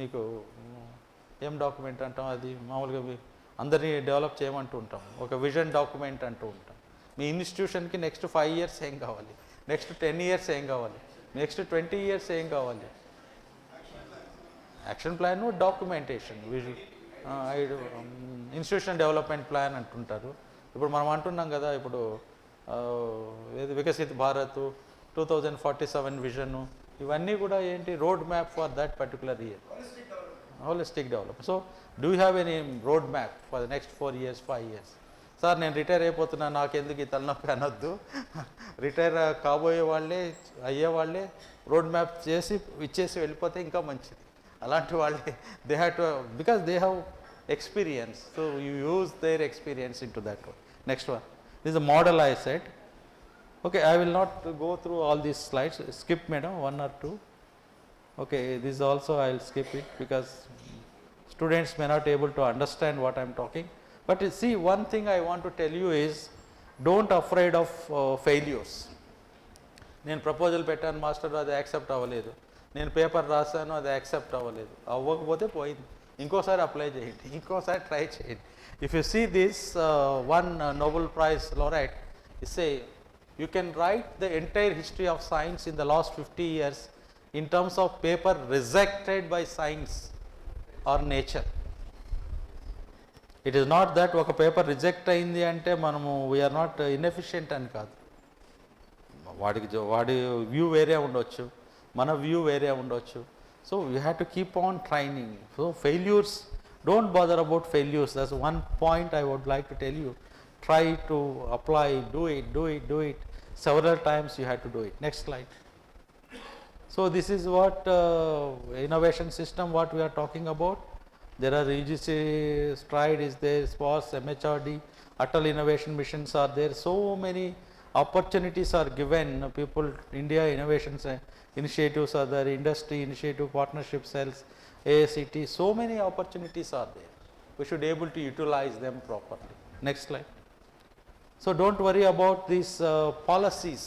మీకు ఏం document అంటాం? అది మామూలుగా అందరినీ develop చేయమంటూ ఉంటాం. ఒక విజన్ డాక్యుమెంట్ అంటూ ఉంటాం. మీ ఇన్స్టిట్యూషన్కి నెక్స్ట్ 5 years ఏం కావాలి, నెక్స్ట్ 10 years ఏం కావాలి, నెక్స్ట్ 20 years ఏం కావాలి? Action plan, documentation, institution development plan అంటుంటారు. ఇప్పుడు మనం అంటున్నాం కదా, ఇప్పుడు వికసిత్ భారత్ 2047 విజన్, ఇవన్నీ కూడా ఏంటి? Road map for that particular year, holistic development. So do you have any road map for the next 4 years 5 years? Sir నేను రిటైర్ అయిపోతున్నా, నాకెందుకు ఈ తలనొప్పి అనొద్దు. రిటైర్ కాబోయే వాళ్ళే, అయ్యేవాళ్ళే రోడ్ మ్యాప్ చేసి ఇచ్చేసి వెళ్ళిపోతే ఇంకా మంచిది. అలాంటి వాళ్ళే, they have to, because they have experience, so you use their experience into that one. Next one, this is a model I said. Okay, I will not go through all these slides, skip madam 1 or 2. Okay, this also I will skip it because students may not able to understand what I am talking. But see, one thing I want to tell you is, don't afraid of failures. నేను proposal పెట్టాను master, అది accept అవ్వలేదు. నేను paper రాశాను, అది accept అవ్వలేదు. అవ్వకపోతే పోయింది, ఇంకోసారి అప్లై చేయండి, ఇంకోసారి ట్రై చేయండి. If you see this one Nobel Prize laureate, he say you can write the entire history of science in the last 50 years in terms of paper rejected by science or nature. It is not that ఒక paper reject అయింది అంటే మనము we are not inefficient అని కాదు. వాడి view వేరే ఉండొచ్చు, మన వ్యూ వేరే ఉండొచ్చు. So you have to keep on training. So failures, don't bother about failures. That's one point I would like to tell you. Try to apply, do it. Several times you have to do it. Next slide. So this is what innovation system, what we are talking about. There are UGC, STRIDE is there, SPOS, MHRD, Atal Innovation Missions are there. So many opportunities are given, people, India innovations initiatives are there, industry initiative, partnership cells, AICT, so many opportunities are there. We should be able to utilize them properly. Next slide. So don't worry about these policies.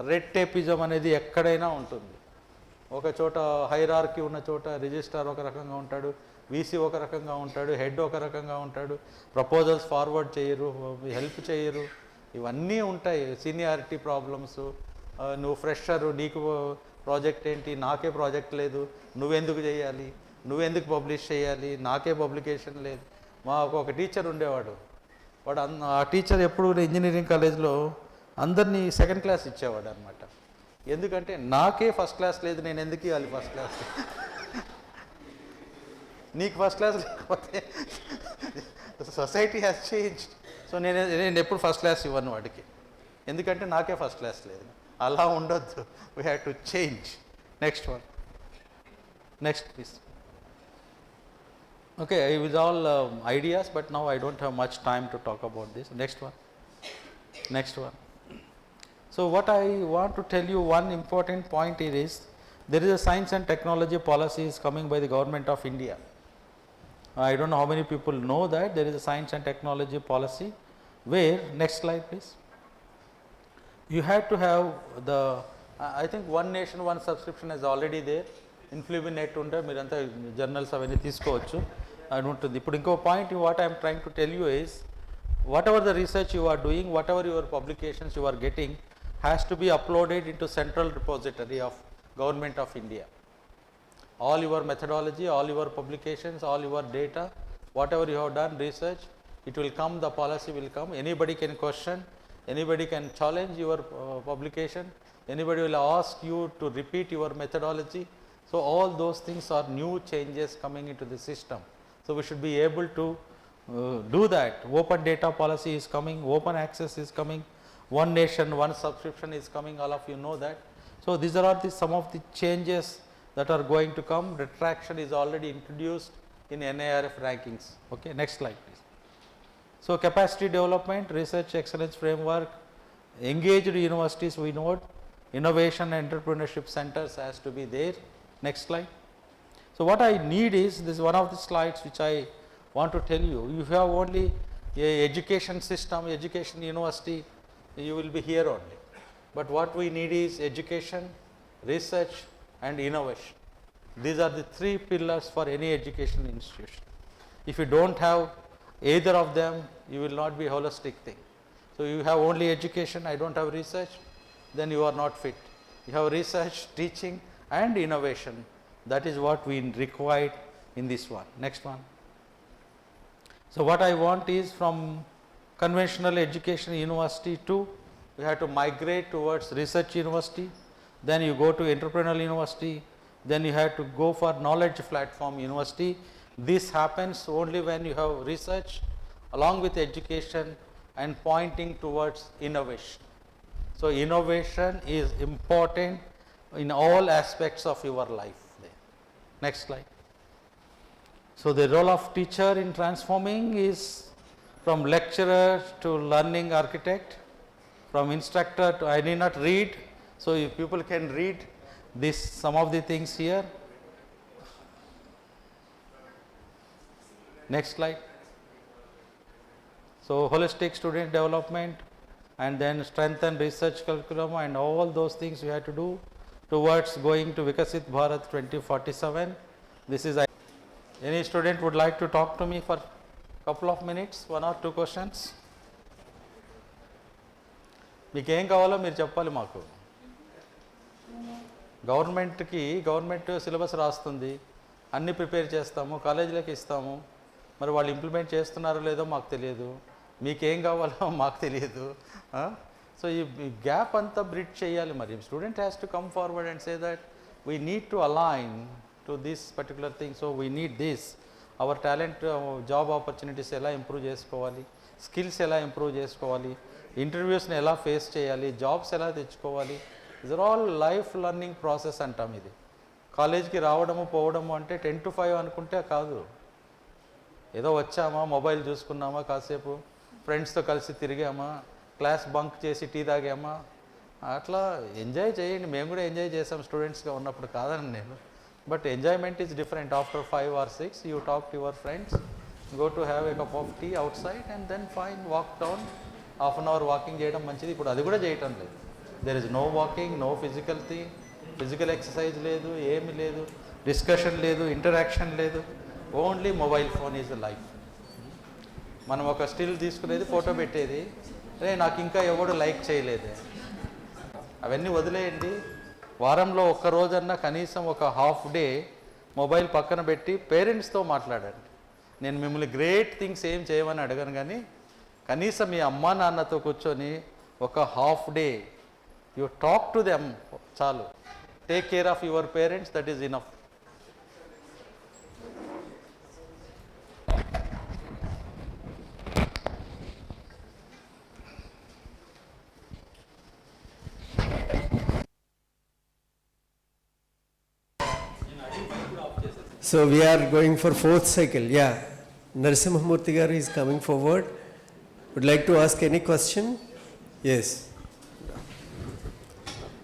Red tapism అనేది ఎక్కడైనా ఉంటుంది. ఒక చోట hierarchy ఉన్న చోట registrar ఒక రకంగా ఉంటాడు, వీసీ ఒక రకంగా ఉంటాడు, హెడ్ ఒక రకంగా ఉంటాడు, ప్రపోజల్స్ ఫార్వర్డ్ చేయరు, హెల్ప్ చేయరు, ఇవన్నీ ఉంటాయి. సీనియారిటీ ప్రాబ్లమ్స్, నువ్వు ఫ్రెషర్, నీకు ప్రాజెక్ట్ ఏంటి, నాకే ప్రాజెక్ట్ లేదు, నువ్వెందుకు చేయాలి, నువ్వెందుకు పబ్లిష్ చేయాలి, నాకే పబ్లికేషన్ లేదు. మాకు ఒక టీచర్ ఉండేవాడు, వాడు ఆ టీచర్ ఎప్పుడు ఇంజనీరింగ్ కాలేజ్లో అందరినీ సెకండ్ క్లాస్ ఇచ్చేవాడు అనమాట. ఎందుకంటే నాకే ఫస్ట్ క్లాస్ లేదు, నేను ఎందుకు ఇవ్వాలి ఫస్ట్ క్లాస్, నీకు ఫస్ట్ క్లాస్ లేకపోతే సొసైటీ హ్యాస్ చేంజ్డ్. సో నేను ఎప్పుడు ఫస్ట్ క్లాస్ ఇవ్వను వాడికి, ఎందుకంటే నాకే ఫస్ట్ క్లాస్ లేదు. అలా ఉండొద్దు, we have to change. Next one, next please. Okay, it was all ideas, but now I don't have much time to talk about this. Next one. Next one. So what I want to tell you, one important point here is, there is a science and technology policy is coming by the government of India. I don't know how many people know that there is a science and technology policy where, next slide please, you have to have the, I think one nation one subscription is already there. INFLIBNET ఉంటే మీరంతా journals అవన్నీ తీసుకోవచ్చు, అది ఉంటుంది. ఇప్పుడు ఇంకో point, what I'm trying to tell you is, whatever the research you are doing, whatever your publications you are getting has to be uploaded into central repository of government of India. All your methodology, all your publications, all your data, whatever you have done research, it will come, the policy will come. Anybody can question, anybody can challenge your publication, anybody will ask you to repeat your methodology. So all those things are new changes coming into the system. So we should be able to do that. Open data policy is coming, open access is coming, one nation one subscription is coming, all of you know that. So these are some of the changes that are going to come. Retraction is already introduced in NIRF rankings. Okay, next slide please. So capacity development, research excellence framework, engaged universities, we know it, innovation and entrepreneurship centers has to be there. Next slide. So what I need is, this is one of the slides which I want to tell you. If you have only a education system, education university, you will be here only. But what we need is education, research and innovation. These are the three pillars for any education institution. If you don't have either of them, you will not be a holistic thing. So you have only education, I don't have research, then you are not fit. You have research, teaching and innovation. That is what we require in this one. Next one. So what I want is, from conventional education university to, we have to migrate towards research university, then you go to entrepreneurial university, then you have to go for knowledge platform university. This happens only when you have research along with education and pointing towards innovation. So innovation is important in all aspects of your life. Next slide. So the role of teacher in transforming is from lecturer to learning architect, from instructor to, I need not read, so if people can read this, some of the things here. Next slide. So holistic student development, and then strengthen research curriculum and all those things we have to do towards going to Vikasit Bharat 2047. This is, any student would like to talk to me for couple of minutes, one or two questions? మీకు ఏం కావాలో మీరు చెప్పాలి మాకు. Government syllabus రాస్తుంది, అన్ని prepare చేస్తాము, కాలేజీలకు ఇస్తాము, మరి వాళ్ళు ఇంప్లిమెంట్ చేస్తున్నారో లేదో మాకు తెలియదు, మీకేం కావాలో మాకు తెలియదు. సో ఈ గ్యాప్ అంతా బ్రిడ్జ్ చేయాలి. మరి student has to come forward and say that we need to align to this particular thing, so we need this. Our talent, job opportunities ఎలా ఇంప్రూవ్ చేసుకోవాలి, స్కిల్స్ ఎలా ఇంప్రూవ్ చేసుకోవాలి, ఇంటర్వ్యూస్ని ఎలా ఫేస్ చేయాలి, జాబ్స్ ఎలా తెచ్చుకోవాలి. Is our all life learning process అంటాం. ఇది కాలేజ్కి రావడము పోవడము అంటే 10 to 5 అనుకుంటే కాదు. ఏదో వచ్చామా, మొబైల్ చూసుకున్నామా, కాసేపు ఫ్రెండ్స్తో కలిసి తిరిగామా, క్లాస్ బంక్ చేసి టీ తాగామా, అట్లా ఎంజాయ్ చేయండి. మేము కూడా ఎంజాయ్ చేసాం స్టూడెంట్స్గా ఉన్నప్పుడు, కాదని నేను. But enjoyment is different. After 5 or 6 you talk to your friends, go to have a cup of tea outside and then fine walk down. Half an hour walking చేయడం మంచిది. ఇప్పుడు అది కూడా చేయటం లేదు. There is no walking, no physical exercise లేదు, ఏమి లేదు, డిస్కషన్ లేదు, ఇంటరాక్షన్ లేదు, only mobile phone is life. మనం ఒక స్టిల్ తీసుకునేది, ఫోటో పెట్టేది, రే నాకు ఇంకా ఎవడు లైక్ చేయలేదే, అవన్నీ వదిలేయండి. వారంలో ఒక్క రోజన్నా కనీసం ఒక హాఫ్ డే మొబైల్ పక్కన పెట్టి పేరెంట్స్తో మాట్లాడండి. నేను మిమ్మల్ని గ్రేట్ థింగ్స్ ఏం చేయమని అడగను, కానీ కనీసం మీ అమ్మా నాన్నతో కూర్చొని ఒక half day you talk to them, చాలు. Take care of your parents, that is enough. So we are going for fourth cycle. Yeah, Narasimhamurthy garu is coming forward. Would like to ask any question? Yes.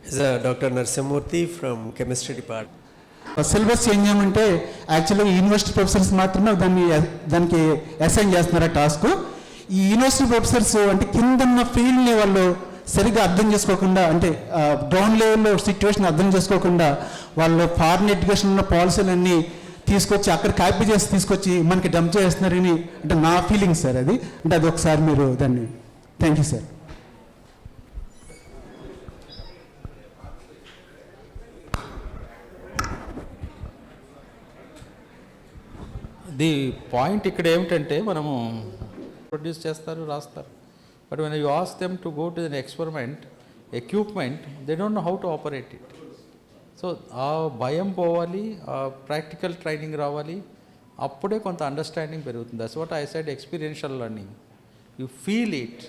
Is Dr. Narasimhamurthy from Chemistry Department. Syllabus change చేయమంటే యాక్చువల్గా university professors మాత్రమే దానికి assign చేస్తున్నారు task. ఈ university professors అంటే కిందన్న ఫీల్డ్ని వాళ్ళు సరిగ్గా అర్థం చేసుకోకుండా, అంటే గ్రౌండ్ లెవెల్లో సిచ్యువేషన్ అర్థం చేసుకోకుండా వాళ్ళు ఫారిన్ ఎడ్యుకేషన్ ఉన్న పాలసీలన్నీ తీసుకొచ్చి అక్కడ కాపీ చేసి తీసుకొచ్చి మనకి డంప్ చేస్తున్నారని అంటే నా ఫీలింగ్ సార్ అది. అంటే అది ఒకసారి మీరు దాన్ని. Thank you sir. The point ఇక్కడ ఏమిటంటే, మనము ప్రొడ్యూస్ చేస్తారు, రాస్తారు, but when you ask them to go to the experiment equipment, they don't know how to operate it. So ఆ భయం పోవాలి, ఆ ప్రాక్టికల్ ట్రైనింగ్ రావాలి, అప్పుడే కొంత అండర్స్టాండింగ్ పెరుగుతుంది. That's what I said, experiential learning. You feel it,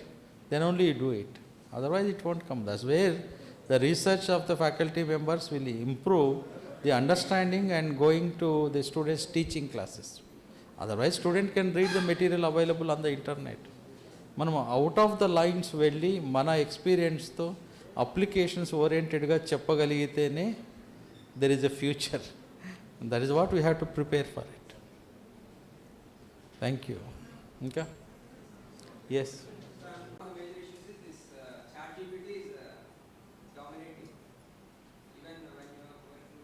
then only you do it, otherwise it won't come. That's where the research of the faculty members will improve the understanding and going to the students teaching classes. Otherwise student can read the material available on the internet. మనం out of the lines వెళ్ళి మన ఎక్స్పీరియన్స్తో applications ఓరియంటెడ్గా చెప్పగలిగితేనే there is a future. That is what we have to prepare for it. Thank you. Okay? Yes. One of the major issues is this ChatGPT is dominating. Even when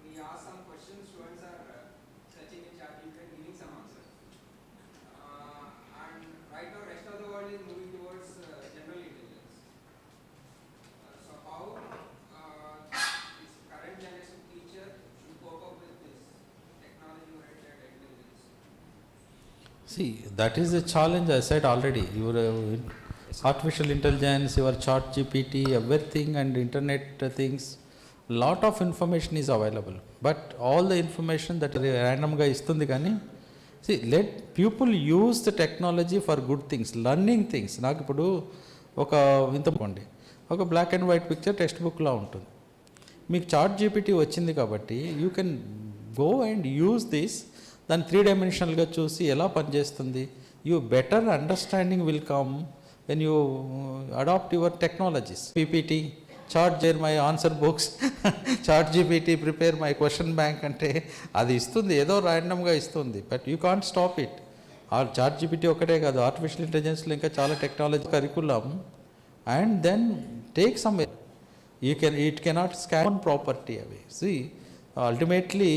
we ask some questions, students are searching in ChatGPT and giving some answers. And right now, rest of the world is moving towards general intelligence. So how this current generation teacher should cope up with this technology-oriented intelligence? See, that is a challenge. I said already. Your artificial intelligence, your chat GPT, everything, and internet things, lot of information is available. But all the information that randomly istundi kani, see, let people use the technology for good things, learning things. నాకు ఇప్పుడు ఒక ఇంతమంది ఒక black and white picture text బుక్లా ఉంటుంది. మీకు ChatGPT వచ్చింది కాబట్టి you can go and use this, దాన్ని 3 డైమెన్షనల్గా చూసి ఎలా పనిచేస్తుంది. You better understanding will come when you adapt your technologies. PPT, చాట్ జేర్ my answer books, ChatGPT prepare my question bank అంటే అది ఇస్తుంది, ఏదో ర్యాండమ్గా ఇస్తుంది, but you can't stop it. ChatGPT ఒకటే కాదు, ఆర్టిఫిషియల్ ఇంటెలిజెన్స్లో ఇంకా చాలా technology curriculum. And then take some, it cannot scan property away. See, ultimately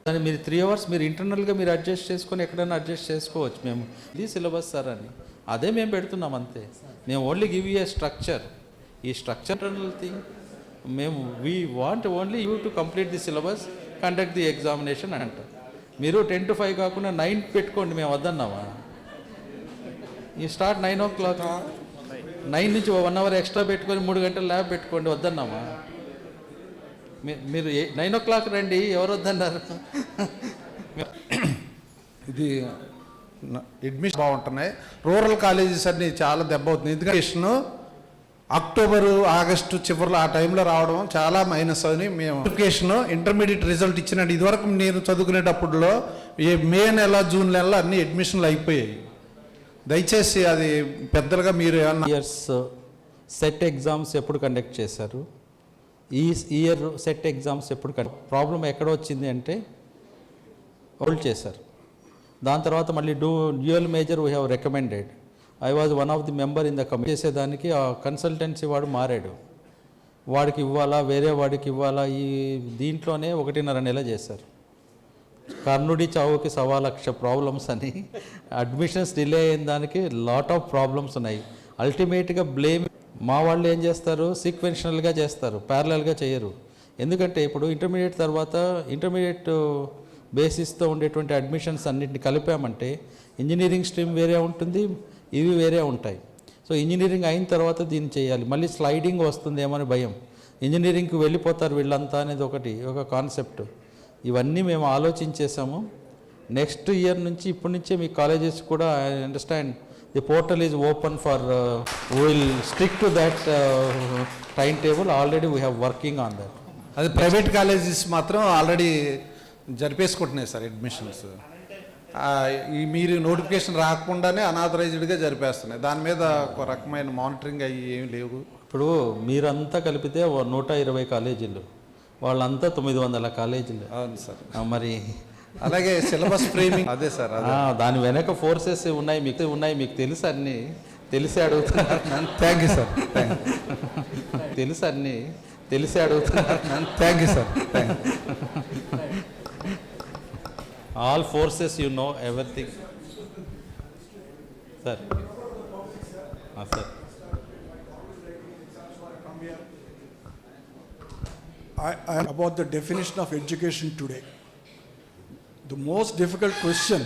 దాన్ని మీరు 3 hours మీరు ఇంటర్నల్గా మీరు అడ్జస్ట్ చేసుకొని ఎక్కడైనా అడ్జస్ట్ చేసుకోవచ్చు. మేము ఇది సిలబస్ సార్ అని అదే మేము పెడుతున్నాం అంతే. మేము only give you A structure. ఈ స్ట్రక్చరల్ థింగ్ మేము we want only you to complete the syllabus, conduct the examination అని అంటారు. మీరు 10 to 5 కాకుండా 9 పెట్టుకోండి, మేము వద్దన్నామా? ఈ స్టార్ట్ 9 o'clock, 9 నుంచి 1 hour ఎక్స్ట్రా పెట్టుకొని 3 గంటలు ల్యాబ్ పెట్టుకోండి, వద్దన్నామా? మీరు 9 o'clock రండి, ఎవరు వద్దన్నారు? ఇది అడ్మిషన్ బాగుంటున్నాయి. రూరల్ కాలేజెస్ అన్ని చాలా దెబ్బ అవుతుంది. ఎందుకంటే అక్టోబరు ఆగస్టు చివరిలో ఆ టైంలో రావడం చాలా మైనస్ అని మేము నోటిఫికేషన్ ఇంటర్మీడియట్ రిజల్ట్ ఇచ్చినట్టు. ఇదివరకు నేను చదువుకునేటప్పుడులో మే నెల జూన్ నెలలో అన్ని అడ్మిషన్లు అయిపోయాయి. దయచేసి అది పెద్దలుగా మీరు ఏమన్నా ఇయర్స్ సెట్ ఎగ్జామ్స్ ఎప్పుడు కండక్ట్ చేశారు, ఈ ఇయర్ సెట్ ఎగ్జామ్స్ ఎప్పుడు ప్రాబ్లం ఎక్కడ వచ్చింది అంటే హోల్డ్ చేశారు. దాని తర్వాత మళ్ళీ dual major we have recommended. I was one of the member in the committee. చేసేదానికి ఆ కన్సల్టెన్సీ వాడు మారాడు. వాడికి ఇవ్వాలా, వేరే వాడికి ఇవ్వాలా, ఈ దీంట్లోనే 1.5 నెల చేశారు. కర్ణుడి చావుకి 1,00,000 ప్రాబ్లమ్స్ అని అడ్మిషన్స్ డిలే అయిన దానికి లాట్ ఆఫ్ ప్రాబ్లమ్స్ ఉన్నాయి. అల్టిమేట్గా బ్లేమ్ మా వాళ్ళు ఏం చేస్తారు, సీక్వెన్షనల్గా చేస్తారు, ప్యారలల్గా చేయరు. ఎందుకంటే ఇప్పుడు ఇంటర్మీడియట్ తర్వాత ఇంటర్మీడియట్ బేసిస్తో ఉండేటువంటి అడ్మిషన్స్ అన్నింటిని కలిపామంటే ఇంజనీరింగ్ స్ట్రీమ్ వేరే ఉంటుంది, ఇవి వేరే ఉంటాయి. సో ఇంజనీరింగ్ అయిన తర్వాత దీన్ని చేయాలి. మళ్ళీ స్లైడింగ్ వస్తుందేమో అని భయం. ఇంజనీరింగ్కి వెళ్ళిపోతారు వీళ్ళంతా అనేది ఒక కాన్సెప్ట్. ఇవన్నీ మేము ఆలోచించేసాము. నెక్స్ట్ ఇయర్ నుంచి ఇప్పటి నుంచే మీ కాలేజెస్ కూడా I understand the portal is open for will stick to that time table. Already we have working on that. అది ప్రైవేట్ కాలేజెస్ మాత్రం ఆల్రెడీ జరిపేసుకుంటున్నాయి సార్ అడ్మిషన్స్. ఈ మీరు నోటిఫికేషన్ రాకుండానే అనాథరైజ్డ్గా జరిపేస్తున్నాయి. దాని మీద ఒక రకమైన మానిటరింగ్ అవి ఏమి లేవు. ఇప్పుడు మీరంతా కలిపితే 120 కాలేజీలు, వాళ్ళంతా 900 కాలేజీలు. అవును సార్. మరి అలాగే సిలబస్ ఫ్రేమింగ్ అదే సార్. దాని వెనక ఫోర్సెస్ ఉన్నాయి, మీకు తెలుసు, అన్నీ తెలిసి అడుగుతున్నారు. Thank you sir. తెలుసు, అన్నీ తెలిసి అడుగుతున్నారు. Thank you sir. All forces you know everything sir. Sir about the definition of education today. The most difficult question,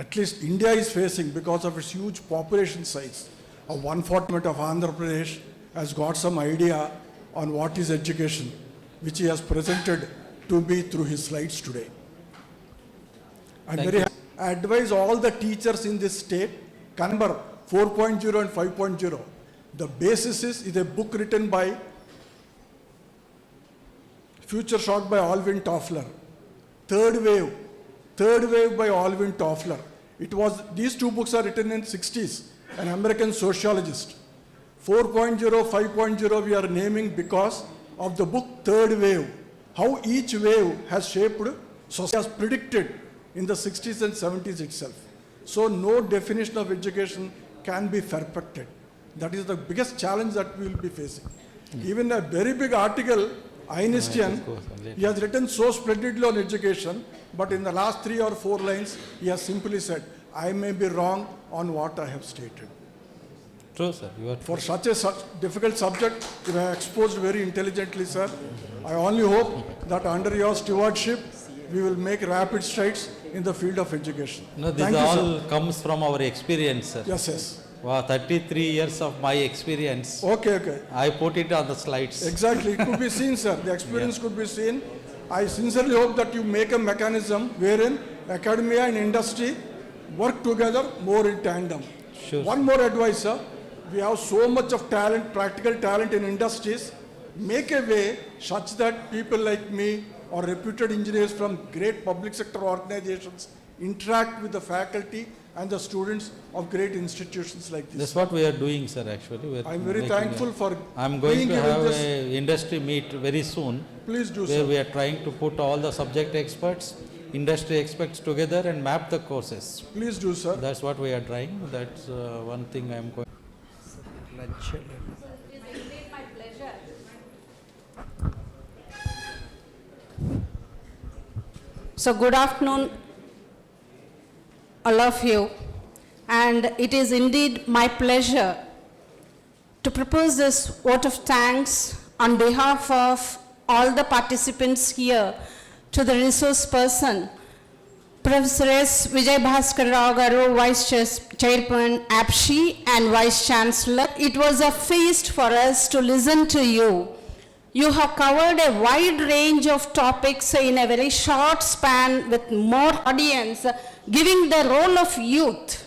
at least India is facing because of its huge population size, of 1/4 of Andhra Pradesh has got some idea on what is education, which he has presented to me through his slides today. I'm very happy. I advise all the teachers in this state, number 4.0 and 5.0. The basis is a book written by Future Shock by Alvin Toffler. Third Wave by Alvin Toffler. These two books are written in 60s, an American sociologist. 4.0, 5.0 we are naming because of the book Third Wave. How each wave has shaped society, has predicted in the 60s and 70s itself. So no definition of education can be perfected. That is the biggest challenge that we will be facing. Even a very big article, Einstein, he has written so splendidly on education, but in the last 3 or 4 lines, he has simply said, I may be wrong on what I have stated. True, sir. For such difficult subject, you have exposed very intelligently, sir. I only hope that under your stewardship, we will make rapid strides in the field of education. No, this all comes from our experience, sir. Yes. Wow, 33 years of my experience. Okay. I put it on the slides. Exactly, it could be seen, sir. The experience could be seen. I sincerely hope that you make a mechanism wherein academia and industry work together more in tandem. Sure. One more advice, sir. We have so much of talent, practical talent in industries. Make a way such that people like me or reputed engineers from great public sector organizations interact with the faculty and the students of great institutions like this. That's what we are doing, sir, actually. I'm very thankful for I'm going being to given have this. a industry meet very soon. Please do, where sir. we are trying to put all the subject experts, industry experts together and map the courses. Please do, sir. That's what we are trying. That's one thing I am going. So good afternoon, all of you, and it is indeed my pleasure to propose this vote of thanks on behalf of all the participants here to the resource person, Professor S. Vijay Bhaskar Rao Garu, Vice Chairman APSHI and Vice Chancellor. It was a feast for us to listen to you. You have covered a wide range of topics in a very short span with more audience, giving the role of youth.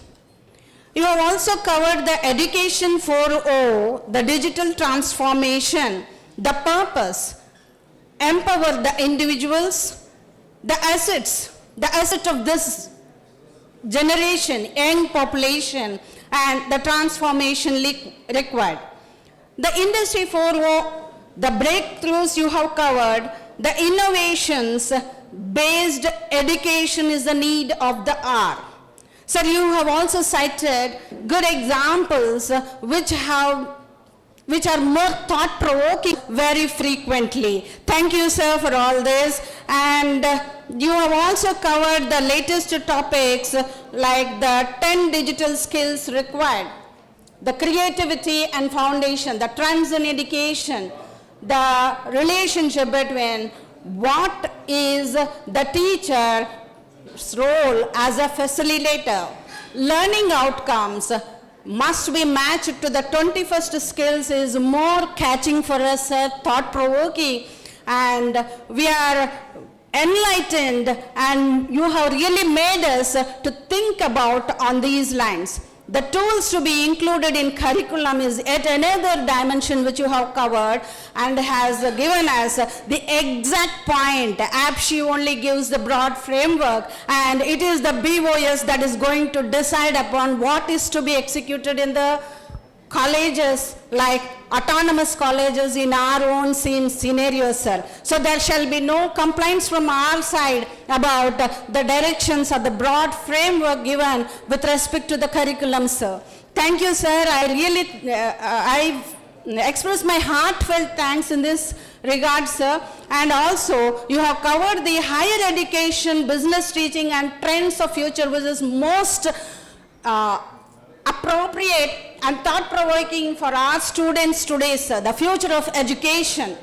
You have also covered the Education 4.0, the digital transformation, the purpose, empower the individuals, the asset of this generation, young population, and the transformation required. The Industry 4.0, the breakthroughs you have covered, the innovations based education is the need of the hour. Sir, you have also cited good examples which are more thought-provoking very frequently. Thank you, sir, for all this. And you have also covered the latest topics like the 10 digital skills required, the creativity and foundation, the trends in education, the relationship between what is the teacher's role as a facilitator, learning outcomes must be matched to the 21st skills is more catching for us, thought-provoking, and we are enlightened, and you have really made us to think about on these lines. The tools to be included in curriculum is yet another dimension which you have covered and has given us the exact point. APSHI only gives the broad framework, and it is the BOS that is going to decide upon what is to be executed in the colleges, like autonomous colleges in our own scenario, sir. So there shall be no complaints from our side about the directions or the broad framework given with respect to the curriculum, sir. Thank you, sir. I really, I express my heartfelt thanks in this regard, sir. And also, you have covered the higher education, business teaching and trends of future, which is most appropriate and thought-provoking for our students today, sir, the future of education.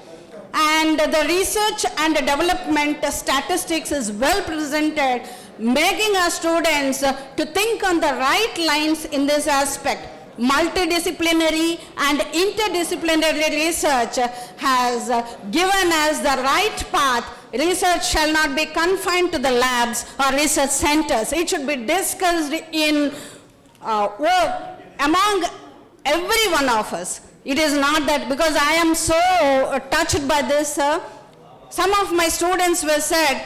And the research and development statistics is well presented, making our students to think on the right lines in this aspect. Multidisciplinary and interdisciplinary research has given us the right path. Research shall not be confined to the labs or research centers. It should be discussed in work among every one of us. It is not that, because I am so touched by this, some of my students were said,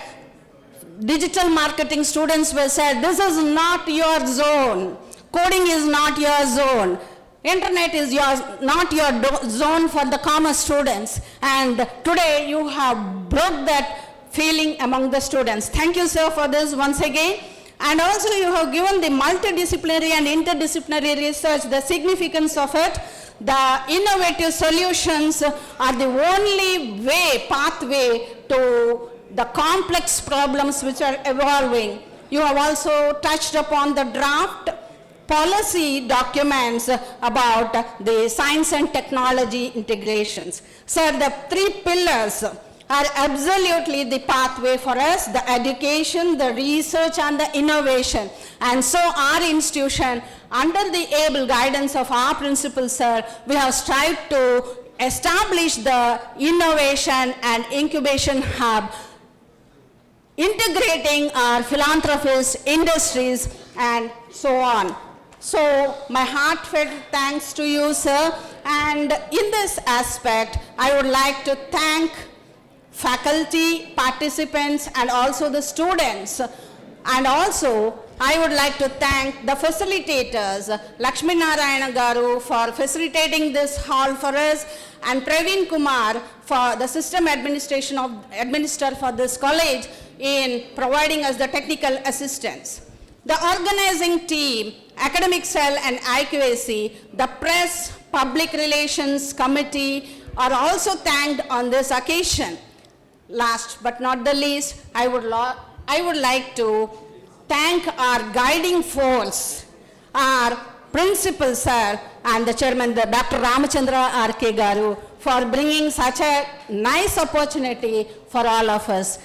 digital marketing students were said, this is not your zone. Coding is not your zone. Internet is not your zone for the commerce students. And today you have brought that feeling among the students. Thank you, sir, for this once again. And also you have given the multidisciplinary and interdisciplinary research, the significance of it. The innovative solutions are the only pathway to the complex problems which are evolving. You have also touched upon the draft policy documents about the science and technology integrations. Sir, the 3 pillars are absolutely the pathway for us, the education, the research and the innovation. And so our institution, under the able guidance of our principal, sir, we have strived to establish the innovation and incubation hub, integrating our philanthropists, industries and so on. So my heartfelt thanks to you, sir. And in this aspect, I would like to thank faculty, participants, and also the students. And also, I would like to thank the facilitators, Lakshmi Narayana Garu for facilitating this hall for us, and Praveen Kumar for the system administrator for this college in providing us the technical assistance. The organizing team, academic cell and IQAC, the press, public relations committee are also thanked on this occasion. Last but not the least, I would like to thank our guiding force, our principal, sir, and the chairman, Dr. Ramachandra R.K. Garu, for bringing such a nice opportunity for all of us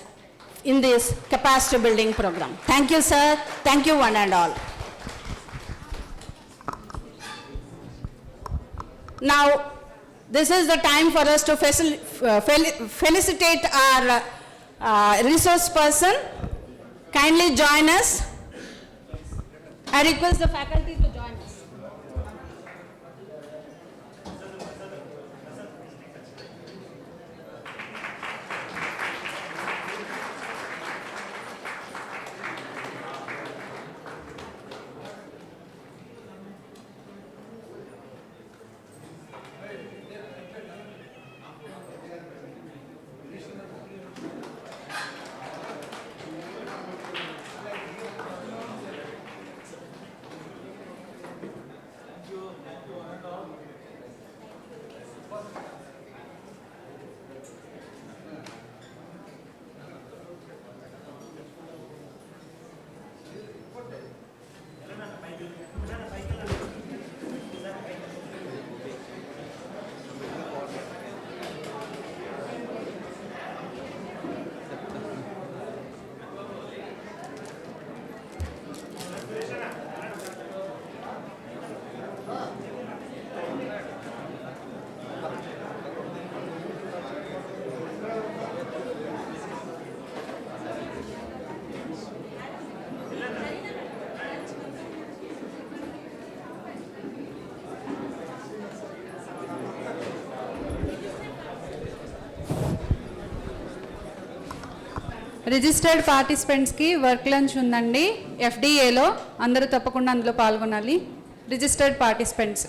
in this capacity building program. Thank you, sir. Thank you, one and all. Now, this is the time for us to felicitate our resource person. Kindly join us. I request the faculty to join us. Registered పార్టిసిపెంట్స్కి work lunch ఉందండి FDAలో, అందరూ తప్పకుండా అందులో పాల్గొనాలి. Registered participants